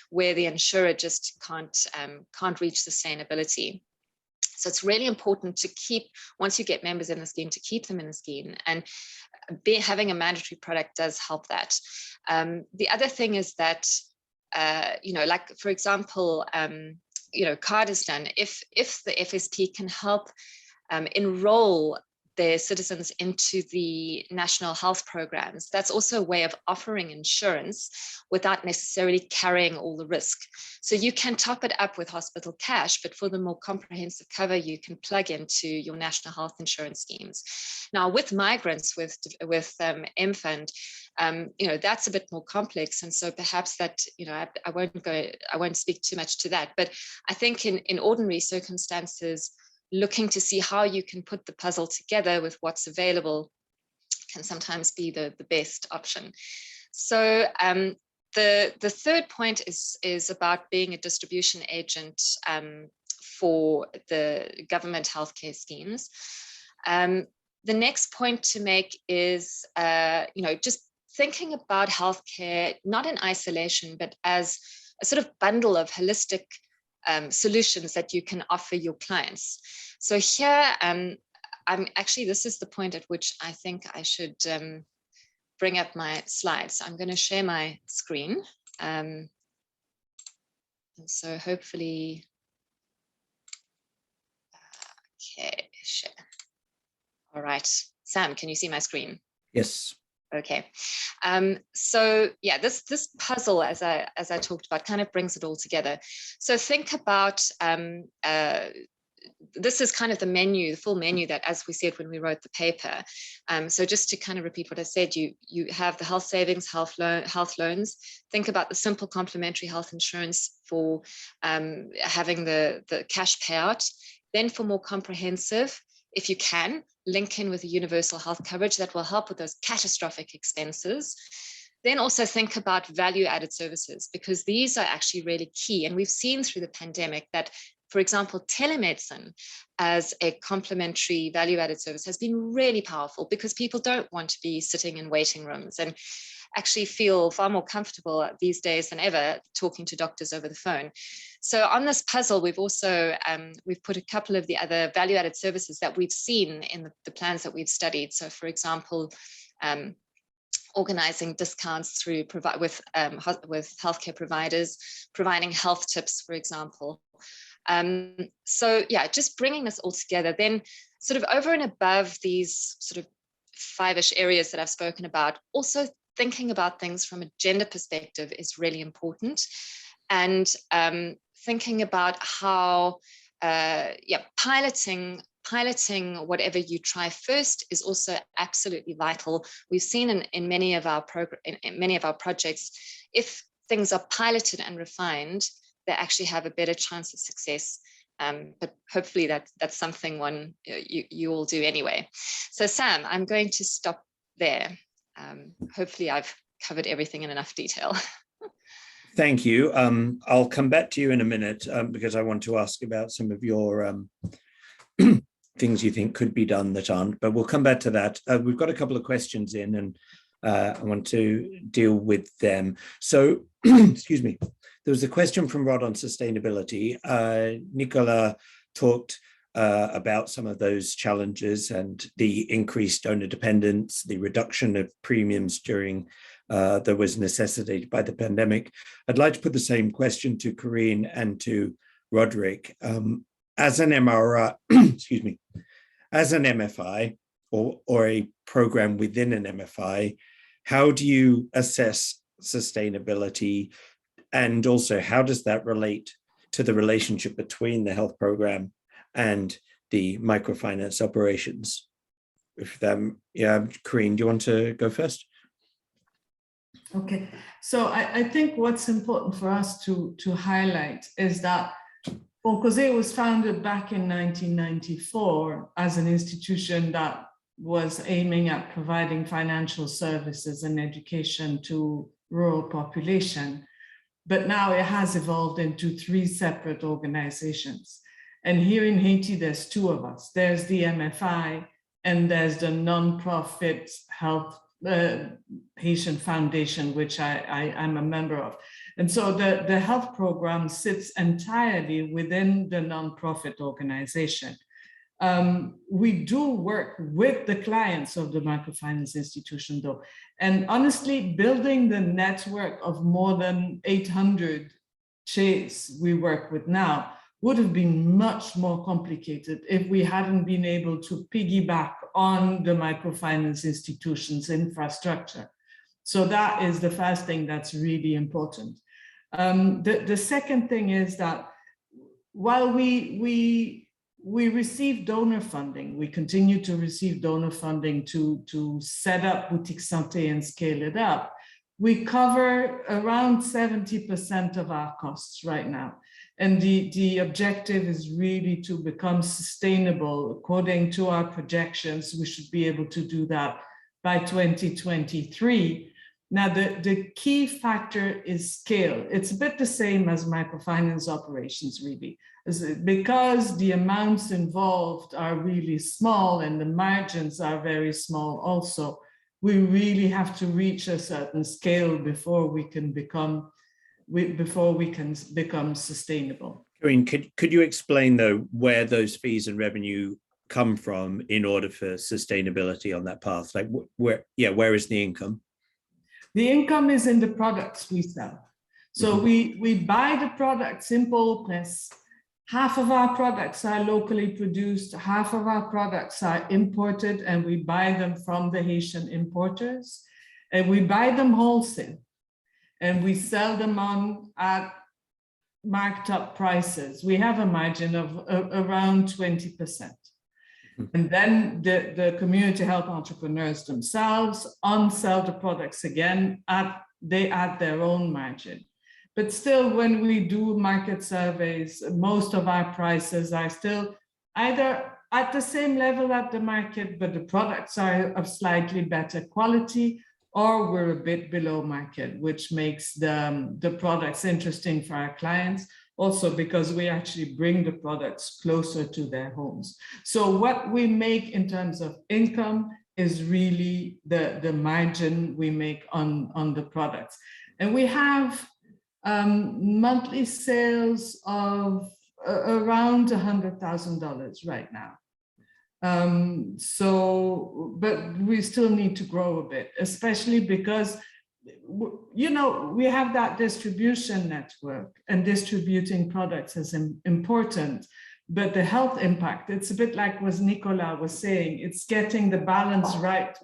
where the insurer just can't reach sustainability. So it's really important to keep, once you get members in the scheme, to keep them in the scheme. And having a mandatory product does help that. The other thing is that, like, for example, Kurdistan, if the FSP can help enroll their citizens into the national health programs, that's also a way of offering insurance without necessarily carrying all the risk. So you can top it up with hospital cash, but for the more comprehensive cover, you can plug into your national health insurance schemes. Now, with migrants, with MFund, that's a bit more complex, and so perhaps that I won't speak too much to that. But I think in ordinary circumstances, looking to see how you can put the puzzle together with what's available can sometimes be the best option. So the third point is about being a distribution agent for the government healthcare schemes. The next point to make is, just thinking about healthcare, not in isolation, but as a sort of bundle of holistic solutions that you can offer your clients. So here, this is the point at which I think I should bring up my slides. I'm going to share my screen. And so hopefully, okay, share. All right, Sam, can you see my screen? Yes. Okay, so yeah, this puzzle, as I talked about, kind of brings it all together. So think about this is kind of the menu, the full menu that, as we said when we wrote the paper. So just to kind of repeat what I said, you have the health savings, health loans. Think about the simple complementary health insurance for having the cash payout. Then for more comprehensive, if you can, link in with a universal health coverage that will help with those catastrophic expenses. Then also think about value-added services, because these are actually really key. And we've seen through the pandemic that, for example, telemedicine as a complementary value-added service has been really powerful, because people don't want to be sitting in waiting rooms. And actually feel far more comfortable these days than ever talking to doctors over the phone. So on this puzzle, we've also we've put a couple of the other value-added services that we've seen in the plans that we've studied. So for example, organizing discounts through with healthcare providers, providing health tips, for example. So yeah, just bringing this all together, then sort of over and above these sort of 5-ish areas that I've spoken about, also thinking about things from a gender perspective is really important. And thinking about how, piloting whatever you try first is also absolutely vital. We've seen in many of our projects, if things are piloted and refined, they actually have a better chance of success. But hopefully that's something you all do anyway. So Sam, I'm going to stop there. Hopefully I've covered everything in enough detail. Thank you. I'll come back to you in a minute because I want to ask about some of your things you think could be done that aren't, but we'll come back to that. We've got a couple of questions in and I want to deal with them. So, excuse me, there was a question from Rod on sustainability. Nicola talked about some of those challenges and the increased donor dependence, the reduction of premiums during that was necessitated by the pandemic. I'd like to put the same question to Corinne and to Roderick. As an MRI, excuse me, as an MFI or a program within an MFI, how do you assess sustainability? And also, how does that relate to the relationship between the health program and the microfinance operations? Corinne, do you want to go first? Okay, so I think what's important for us to highlight is that Foncosé was founded back in 1994 as an institution that was aiming at providing financial services and education to rural population. But now it has evolved into 3 separate organizations. And here in Haiti, there's 2 of us. There's the MFI and there's the nonprofit health Haitian Foundation, which I'm a member of. And so the health program sits entirely within the nonprofit organization. We do work with the clients of the microfinance institution though. And honestly, building the network of more than 800 CHEs we work with now would have been much more complicated if we hadn't been able to piggyback on the microfinance institution's infrastructure. So that is the first thing that's really important. The second thing is that while we receive donor funding, we continue to receive donor funding to set up Boutique Santé and scale it up, we cover around 70% of our costs right now. And the objective is really to become sustainable. According to our projections, we should be able to do that by 2023. Now, the key factor is scale. It's a bit the same as microfinance operations, really. Because the amounts involved are really small and the margins are very small also, we really have to reach a certain scale before we can become sustainable. Corinne, could you explain though where those fees and revenue come from in order for sustainability on that path? Like where is the income? The income is in the products we sell. So we buy the product, simple plus. Half of our products are locally produced, half of our products are imported, and we buy them from the Haitian importers, and we buy them wholesale, and we sell them on at marked up prices. We have a margin of around 20%. And then the community health entrepreneurs themselves on-sell the products again, they add their own margin. But still, when we do market surveys, most of our prices are still either at the same level at the market, but the products are of slightly better quality, or we're a bit below market, which makes the products interesting for our clients, also because we actually bring the products closer to their homes. So what we make in terms of income is really the margin we make on the products. And we have monthly sales of around $100,000 right now. But we still need to grow a bit, especially because, you know, we have that distribution network, and distributing products is important, but the health impact, it's a bit like what Nicola was saying, it's getting the balance right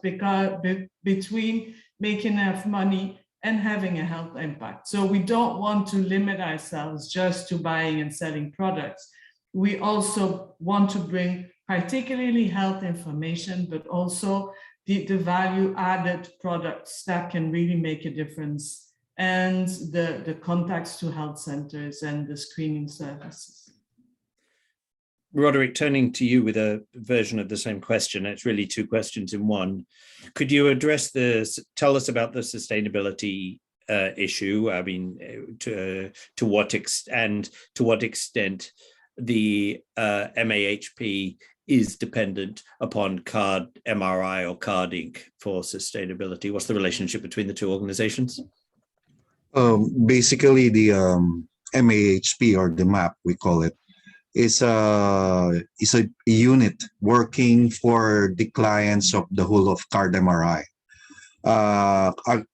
between making enough money and having a health impact. So we don't want to limit ourselves just to buying and selling products. We also want to bring particularly health information, but also the value added products that can really make a difference, and the contacts to health centers and the screening services. Roderick, turning to you with a version of the same question. It's really two questions in one. Could you address tell us about the sustainability issue? I mean, to what extent the MAHP is dependent upon CARD MRI or CARD Inc. for sustainability? What's the relationship between the two organizations? Basically, the MAHP, or the MAP, we call it, is a unit working for the clients of the whole of CARD MRI.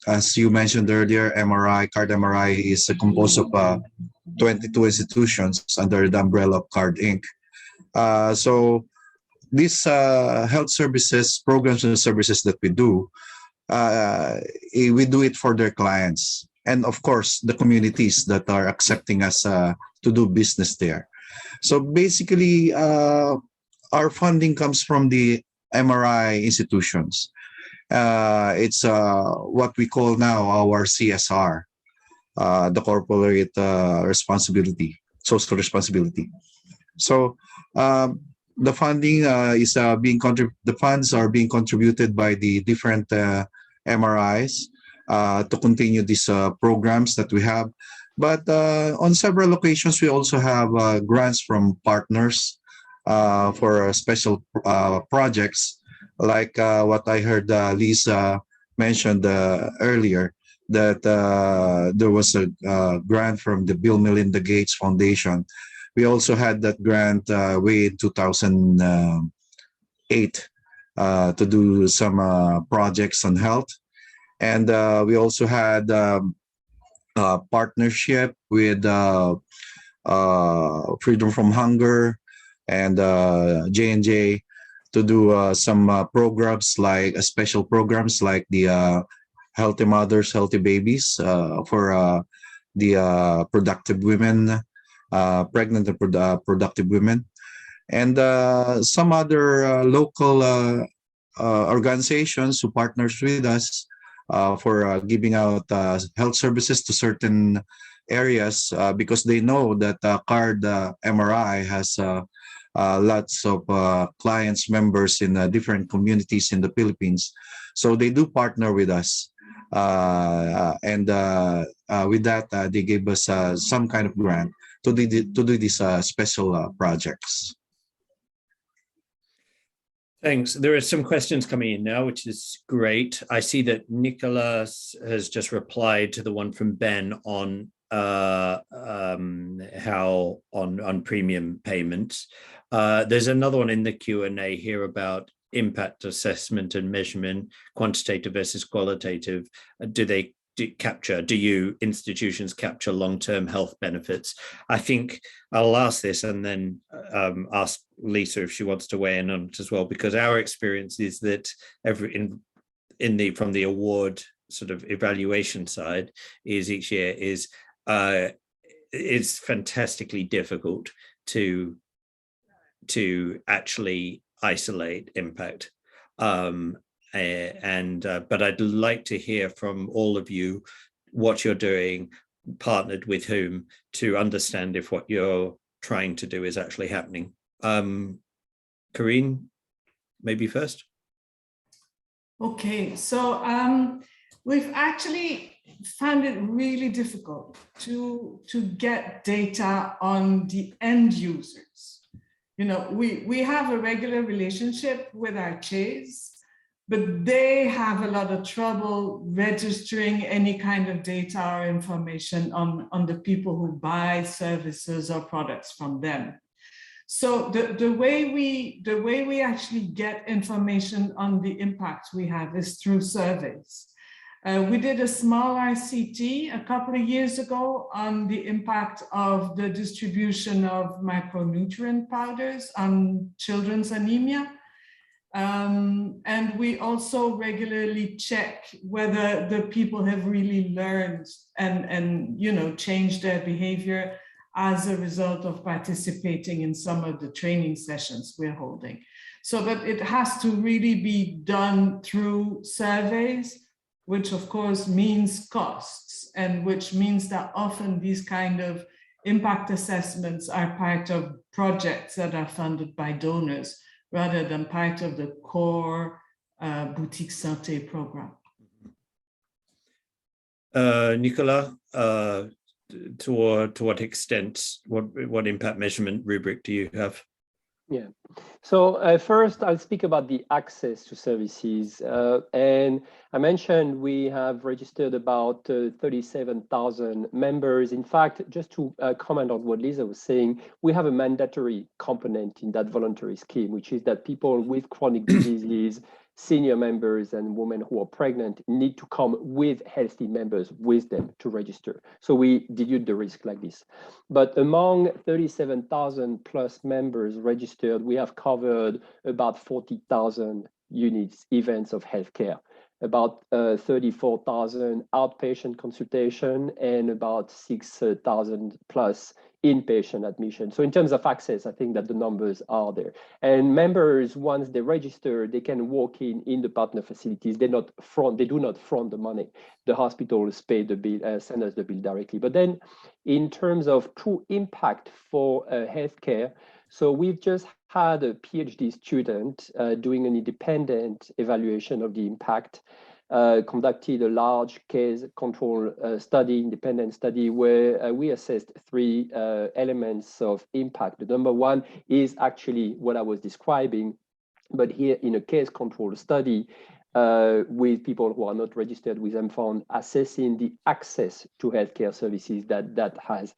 As you mentioned earlier, CARD MRI is composed of 22 institutions under the umbrella of CARD Inc. So these health services, programs and services that we do it for their clients, and of course the communities that are accepting us to do business there. So basically, our funding comes from the MRI institutions. It's what we call now our CSR, the corporate responsibility, social responsibility. So the funding the funds are being contributed by the different MRIs to continue these programs that we have. But on several occasions, we also have grants from partners for special projects, like what I heard Lisa mentioned earlier, that there was a grant from the Bill Melinda Gates Foundation. We also had that grant way in 2008 to do some projects on health. And we also had partnership with Freedom from Hunger and J&J to do some programs, like special programs like the Healthy Mothers, Healthy Babies for the productive women, pregnant and productive women, and some other local organizations who partners with us for giving out health services to certain areas, because they know that CARD MRI has lots of clients, members in different communities in the Philippines. So they do partner with us. And with that, they gave us some kind of grant to do these special projects. Thanks. There are some questions coming in now, which is great. I see that Nicholas has just replied to the one from Ben on how on premium payments. There's another one in the Q&A here about impact assessment and measurement, quantitative versus qualitative. Do you institutions capture long-term health benefits? I think I'll ask this and then ask Lisa if she wants to weigh in on it as well, because our experience is that from the award sort of evaluation side is each year is it's fantastically difficult to actually isolate impact. But I'd like to hear from all of you what you're doing, partnered with whom, to understand if what you're trying to do is actually happening. Corinne, maybe first. Okay, so we've actually found it really difficult to get data on the end users. You know, we have a regular relationship with our CHAs, but they have a lot of trouble registering any kind of data or information on the people who buy services or products from them. So the way we actually get information on the impact we have is through surveys. We did a small RCT a couple of years ago on the impact of the distribution of micronutrient powders on children's anemia. And we also regularly check whether the people have really learned and changed their behavior as a result of participating in some of the training sessions we're holding. So, but it has to really be done through surveys, which of course means costs, and which means that often these kind of impact assessments are part of projects that are funded by donors rather than part of the core boutique santé program. Nicolas, to what extent, what impact measurement rubric do you have? Yeah. So first, I'll speak about the access to services. And I mentioned we have registered about 37,000 members. In fact, just to comment on what Lisa was saying, we have a mandatory component in that voluntary scheme, which is that people with chronic diseases, senior members and women who are pregnant need to come with healthy members with them to register. So we dilute the risk like this. But among 37,000 plus members registered, we have covered about 40,000 units, events of healthcare, about 34,000 outpatient consultation, and about 6,000 plus inpatient admission. So in terms of access, I think that the numbers are there. And members, once they register, they can walk in the partner facilities. They do not front the money. The hospitals pay the bill, send us the bill directly. But then in terms of true impact for healthcare, so we've just had a PhD student doing an independent evaluation of the impact, conducted a large case control study, independent study, where we assessed three elements of impact. The number one is actually what I was describing, but here in a case control study with people who are not registered with MFound, assessing the access to healthcare services that has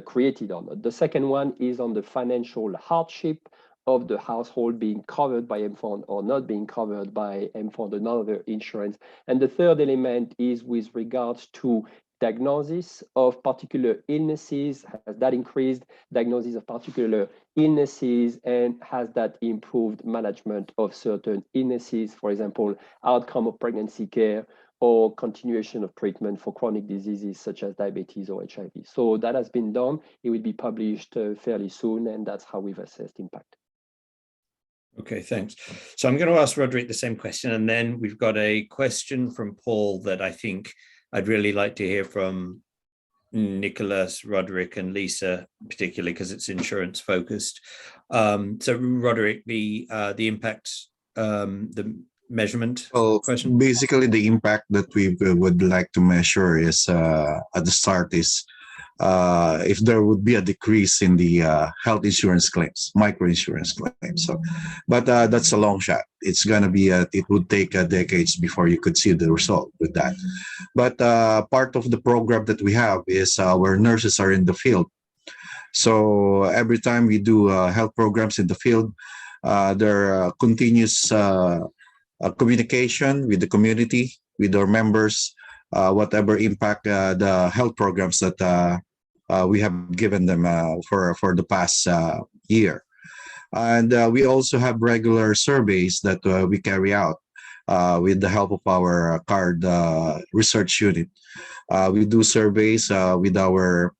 created on it. The second one is on the financial hardship of the household being covered by MFound or not being covered by MFound, another insurance. And the third element is with regards to diagnosis of particular illnesses. Has that increased diagnosis of particular illnesses, and has that improved management of certain illnesses, for example, outcome of pregnancy care or continuation of treatment for chronic diseases such as diabetes or HIV. So that has been done. It will be published fairly soon, and that's how we've assessed impact. Okay, thanks. So I'm going to ask Roderick the same question, and then we've got a question from Paul that I think I'd really like to hear from Nicolas, Roderick, and Lisa, particularly because it's insurance focused. So Roderick, the impact, the measurement question. Basically, the impact that we would like to measure is at the start is if there would be a decrease in the health insurance claims, microinsurance claims. So, but that's a long shot. It's going to be, it would take decades before you could see the result with that. But part of the program that we have is our nurses are in the field. So every time we do health programs in the field, there are continuous communication with the community, with our members, whatever impact the health programs that we have given them for the past year. And we also have regular surveys that we carry out with the help of our card research unit. We do surveys with our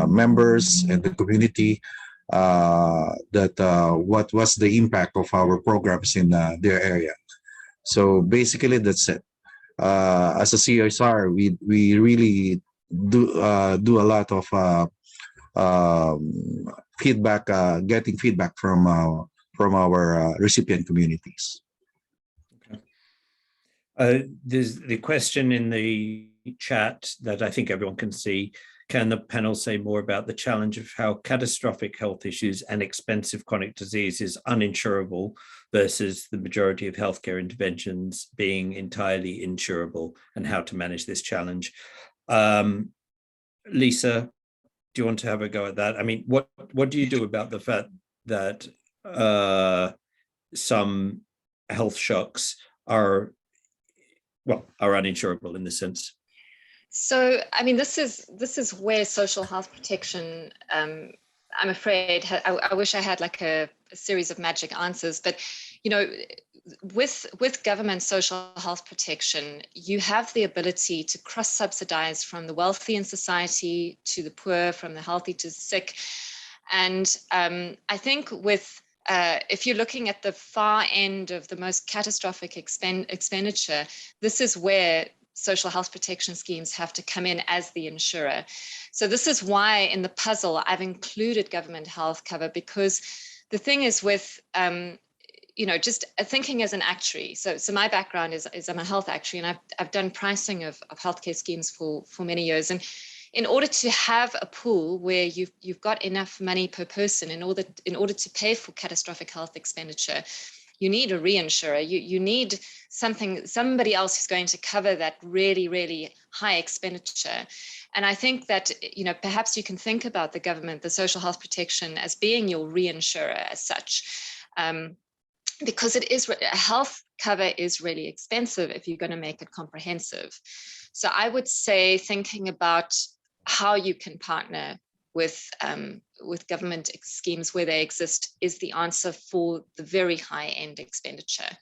members and the community that what was the impact of our programs in their area. So basically that's it. As a CSR, we really do a lot of feedback, getting feedback from our recipient communities. Okay. There's the question in the chat that I think everyone can see. Can the panel say more about the challenge of how catastrophic health issues and expensive chronic disease is uninsurable versus the majority of healthcare interventions being entirely insurable, and how to manage this challenge. Lisa, do you want to have a go at that? I mean, what do you do about the fact that some health shocks are uninsurable in this sense? So, I mean, this is where social health protection, I'm afraid, I wish I had like a series of magic answers, but, you know, with government social health protection, you have the ability to cross-subsidize from the wealthy in society to the poor, from the healthy to the sick. And I think if you're looking at the far end of the most catastrophic expenditure, this is where social health protection schemes have to come in as the insurer. So this is why in the puzzle I've included government health cover, because the thing is with you know, just thinking as an actuary. So my background is I'm a health actuary, and I've done pricing of healthcare schemes for many years. And in order to have a pool where you've got enough money per person in order to pay for catastrophic health expenditure, you need a reinsurer. You need somebody else who's going to cover that really, really high expenditure. And I think that, you know, perhaps you can think about the government, the social health protection, as being your reinsurer as such. Because health cover is really expensive if you're going to make it comprehensive. So I would say thinking about how you can partner with government schemes where they exist is the answer for the very high end expenditure.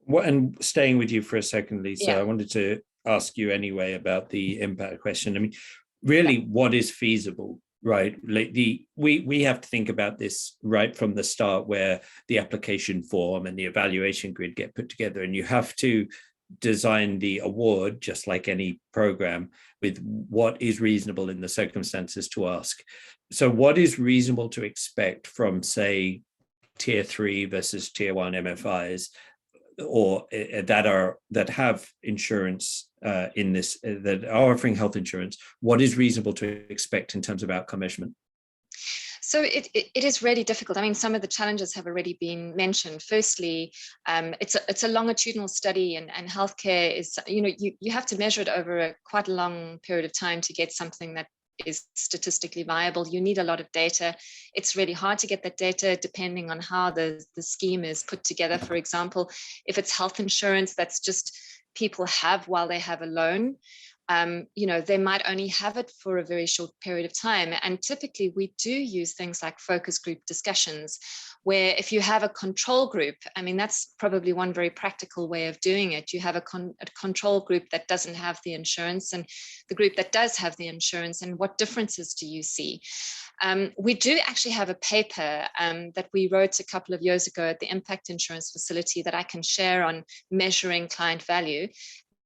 And staying with you for a second, Lisa, Yeah. I wanted to ask you anyway about the impact question. I mean, really, what is feasible? Right, like we have to think about this right from the start, where the application form and the evaluation grid get put together, and you have to design the award, just like any program, with what is reasonable in the circumstances to ask. So what is reasonable to expect from, say, tier 3 versus tier 1 MFIs, or that have insurance in this, that are offering health insurance? What is reasonable to expect in terms of outcome measurement? So it is really difficult. I mean, some of the challenges have already been mentioned. Firstly, it's a longitudinal study, and healthcare is, you know, you have to measure it over quite a long period of time to get something that is statistically viable. You need a lot of data. It's really hard to get that data depending on how the scheme is put together. For example, if it's health insurance that's just people have while they have a loan, you know, they might only have it for a very short period of time. And typically we do use things like focus group discussions, where if you have a control group, I mean, that's probably one very practical way of doing it. You have a control group that doesn't have the insurance, and the group that does have the insurance, and what differences do you see? We do actually have a paper that we wrote a couple of years ago at the Impact Insurance Facility that I can share on measuring client value.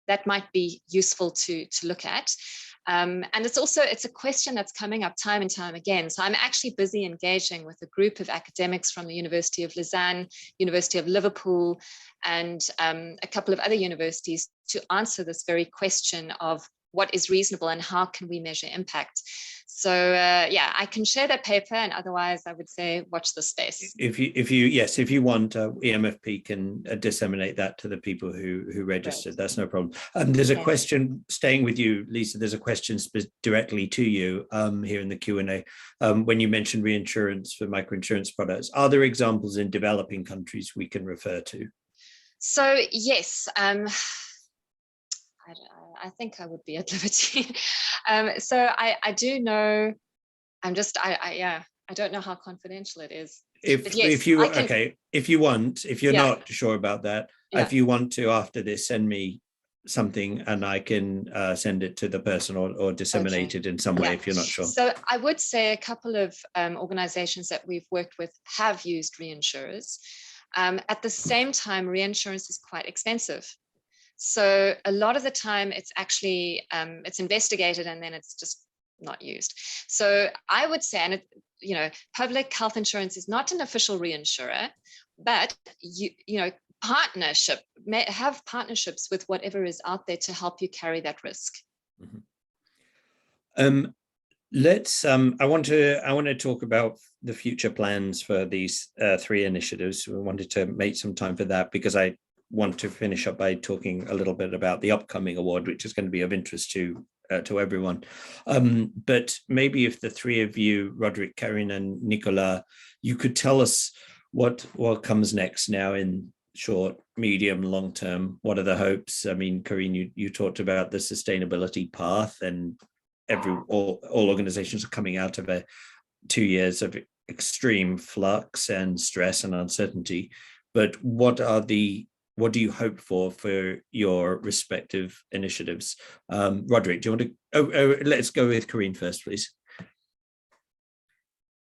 That might be useful to look at. And it's a question that's coming up time and time again. So I'm actually busy engaging with a group of academics from the University of Lausanne, University of Liverpool, and a couple of other universities to answer this very question of what is reasonable and how can we measure impact. So yeah, I can share that paper, and otherwise I would say watch the space. If you want, e-MFP can disseminate that to the people who registered. Right. That's no problem. There's a question, staying with you, Lisa, there's a question directly to you here in the Q&A. When you mentioned reinsurance for microinsurance products, are there examples in developing countries we can refer to? So yes, I think I would be at liberty. So I do know. I don't know how confidential it is. If you want, if you're not sure about that, if you want to, after this, send me something and I can send it to the person or disseminate it in some way if you're not sure. So I would say a couple of organizations that we've worked with have used reinsurers. At the same time, reinsurance is quite expensive. So a lot of the time it's actually, it's investigated and then it's just not used. So I would say, and you know, public health insurance is not an official reinsurer, but you know, have partnerships with whatever is out there to help you carry that risk. Mm-hmm. Let's. I want to talk about the future plans for these three initiatives. We wanted to make some time for that because I want to finish up by talking a little bit about the upcoming award, which is going to be of interest to everyone. But maybe if the three of you, Roderick, Karine, and Nicolas, you could tell us what comes next now in short, medium, long term. What are the hopes? I mean, Karine, you talked about the sustainability path, and all organizations are coming out of 2 years of extreme flux and stress and uncertainty. But what do you hope for your respective initiatives? Roderick, do you want to? Let's go with Karine first, please.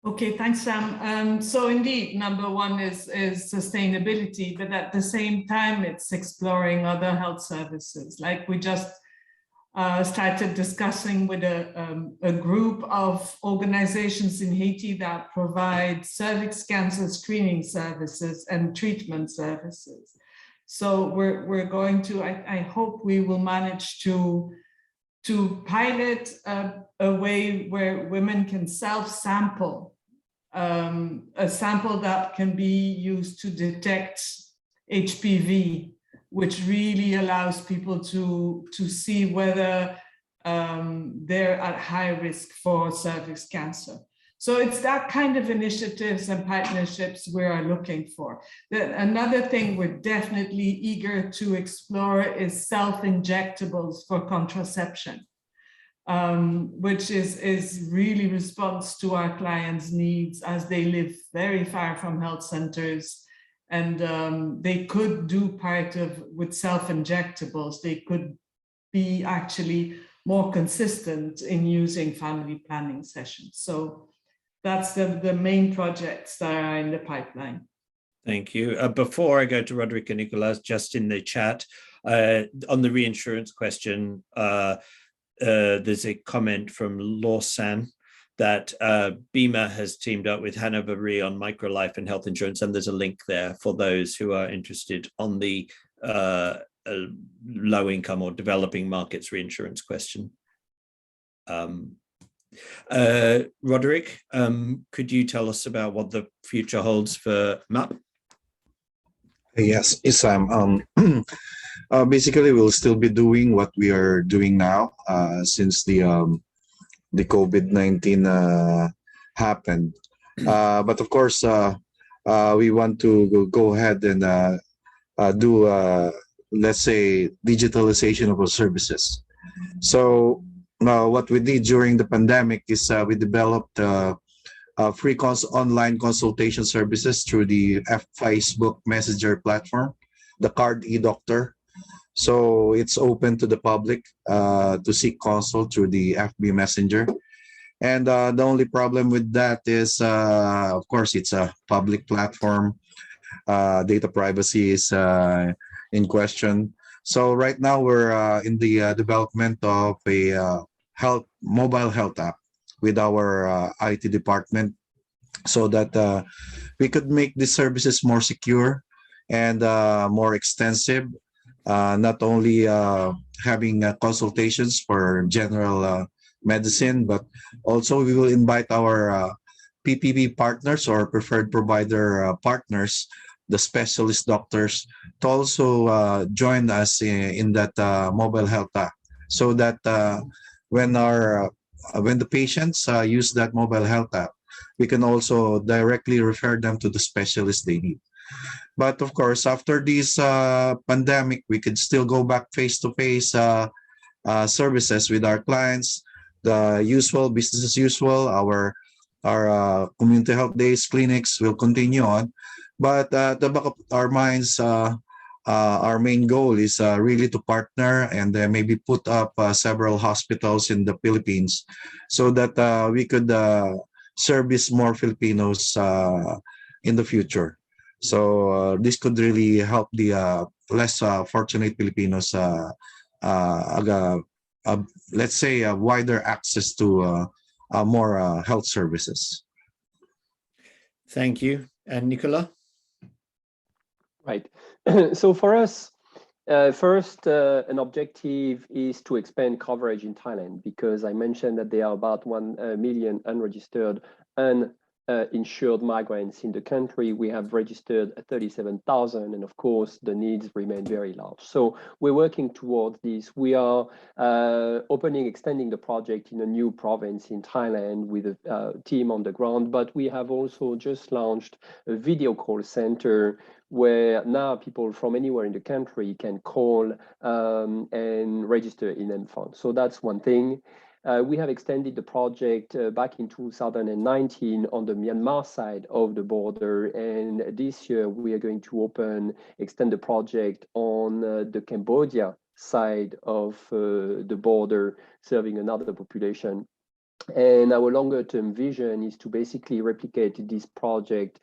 Okay, thanks, Sam. So indeed, number one is sustainability, but at the same time, it's exploring other health services. Like we just started discussing with a group of organizations in Haiti that provide cervix cancer screening services and treatment services. So we're going to, I hope we will manage to pilot a way where women can self-sample, a sample that can be used to detect HPV, which really allows people to see whether they're at high risk for cervix cancer. So it's that kind of initiatives and partnerships we are looking for. Another thing we're definitely eager to explore is self-injectables for contraception, which is really response to our clients' needs as they live very far from health centers. And they could do part of with self-injectables, they could be actually more consistent in using family planning sessions. So that's the main projects that are in the pipeline. Thank you. Before I go to Roderick and Nicolas, just in the chat, on the reinsurance question, there's a comment from Lawsan that BIMA has teamed up with Hanover Re on microlife and health insurance, and there's a link there for those who are interested on the low income or developing markets reinsurance question. Roderick, could you tell us about what the future holds for MAP? Yes, Sam. Basically, we'll still be doing what we are doing now since the COVID-19 happened. But of course, we want to go ahead and do, let's say, digitalization of our services. So what we did during the pandemic is we developed free online consultation services through the Facebook Messenger platform, the Card eDoctor. So it's open to the public to seek consult through the FB Messenger. And the only problem with that is, of course, it's a public platform. Data privacy is in question. So right now we're in the development of a mobile health app with our IT department, so that we could make these services more secure and more extensive. Not only having consultations for general medicine, but also we will invite our PPP partners or preferred provider partners, the specialist doctors, to also join us in that mobile health app, so that when the patients use that mobile health app, we can also directly refer them to the specialist they need. But of course, after this pandemic, we could still go back face-to-face services with our clients, the usual business as usual. Our community health days, clinics will continue on. But at the back of our minds, our main goal is really to partner and maybe put up several hospitals in the Philippines, so that we could service more Filipinos in the future. So this could really help the less fortunate Filipinos, let's say, a wider access to more health services. Thank you. And Nicolas? Right. So for us, First, an objective is to expand coverage in Thailand, because I mentioned that there are about 1 million unregistered and insured migrants in the country. We have registered 37,000, and of course, the needs remain very large. So we're working towards this. We are extending the project in a new province in Thailand with a team on the ground, but we have also just launched a video call center where now people from anywhere in the country can call and register in mFund. So that's one thing. We have extended the project back in 2019 on the Myanmar side of the border, and this year we are going to extend the project on the Cambodia side of the border, serving another population. And our longer term vision is to basically replicate this project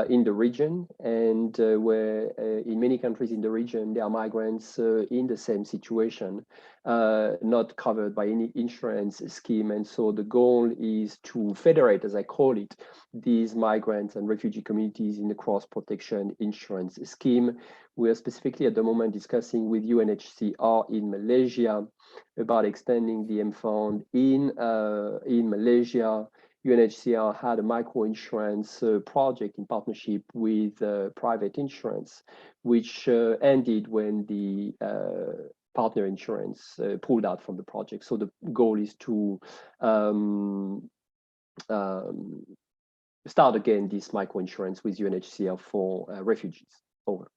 in the region, and where in many countries in the region, there are migrants in the same situation, not covered by any insurance scheme. And so the goal is to federate, as I call it, these migrants and refugee communities in the cross-protection insurance scheme. We are specifically at the moment discussing with UNHCR in Malaysia about extending the mFund in Malaysia. UNHCR had a micro-insurance project in partnership with private insurance, which ended when the partner insurance pulled out from the project. So the goal is to start again this micro-insurance with UNHCR for refugees. Over.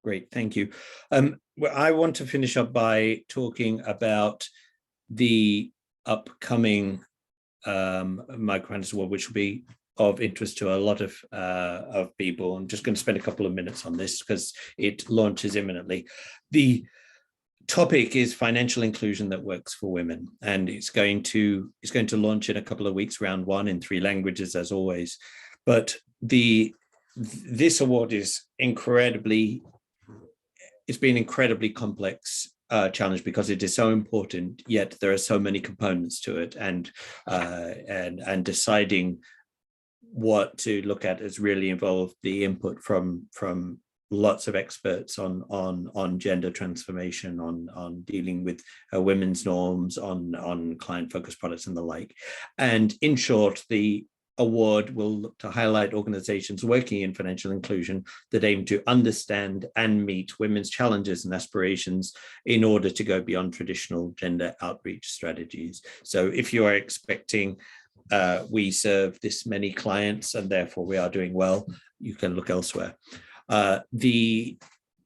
Great, thank you. Well, I want to finish up by talking about the upcoming Microfinance Award, which will be of interest to a lot of people. I'm just going to spend a couple of minutes on this because it launches imminently. The topic is financial inclusion that works for women, and it's going to launch in a couple of weeks, round 1 in 3 languages as always. But this award is it's been incredibly complex challenge because it is so important, yet there are so many components to it, and deciding what to look at has really involved the input from lots of experts on gender transformation, on dealing with women's norms, on client-focused products and the like. And in short, the award will look to highlight organizations working in financial inclusion that aim to understand and meet women's challenges and aspirations in order to go beyond traditional gender outreach strategies. So if you are expecting we serve this many clients and therefore we are doing well, you can look elsewhere.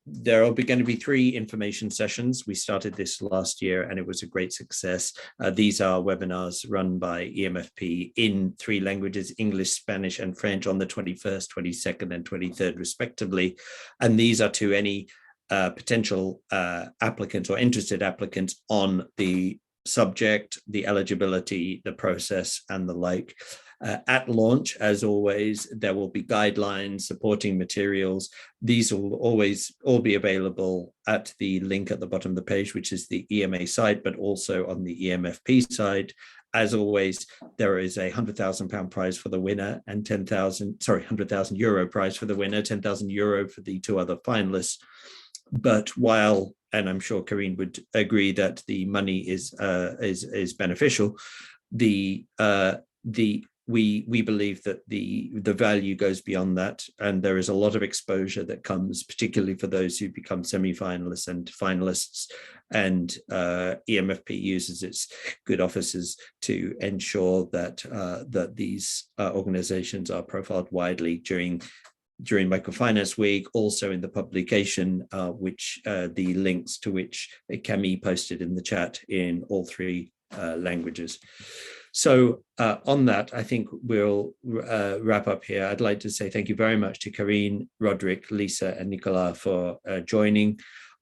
There are going to be 3 information sessions. We started this last year and it was a great success. These are webinars run by e-MFP in 3 languages, English, Spanish, and French, on the 21st, 22nd, and 23rd, respectively. And these are to any potential applicants or interested applicants on the subject, the eligibility, the process, and the like. At launch, as always, there will be guidelines, supporting materials. These will always all be available at the link at the bottom of the page, which is the EMA side, but also on the e-MFP side. As always, there is a £100,000 prize for the winner and €100,000 prize for the winner, €10,000 for the 2 other finalists. But while, and I'm sure Karine would agree that the money is beneficial, we believe that the value goes beyond that, and there is a lot of exposure that comes, particularly for those who become semi-finalists and finalists, and e-MFP uses its good offices to ensure that these organizations are profiled widely during Microfinance Week, also in the publication, which the links to which Camille posted in the chat in all 3 languages. So on that, I think we'll wrap up here. I'd like to say thank you very much to Karine, Roderick, Lisa, and Nicolas for joining.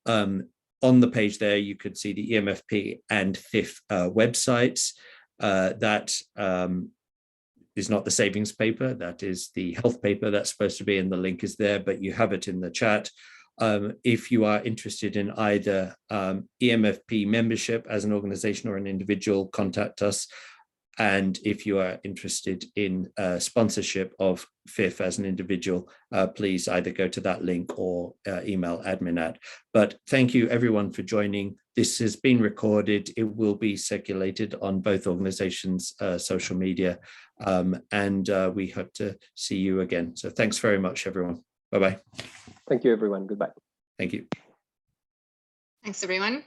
On the page there, you could see the e-MFP and FIF websites. That is not the savings paper, that is the health paper that's supposed to be, and the link is there, but you have it in the chat. If you are interested in either e-MFP membership as an organization or an individual, contact us. And if you are interested in sponsorship of FIF as an individual, please either go to that link or email admin@. But thank you everyone for joining. This has been recorded. It will be circulated on both organizations' social media. And we hope to see you again. So thanks very much, everyone. Bye-bye. Thank you, everyone. Goodbye. Thank you. Thanks, everyone.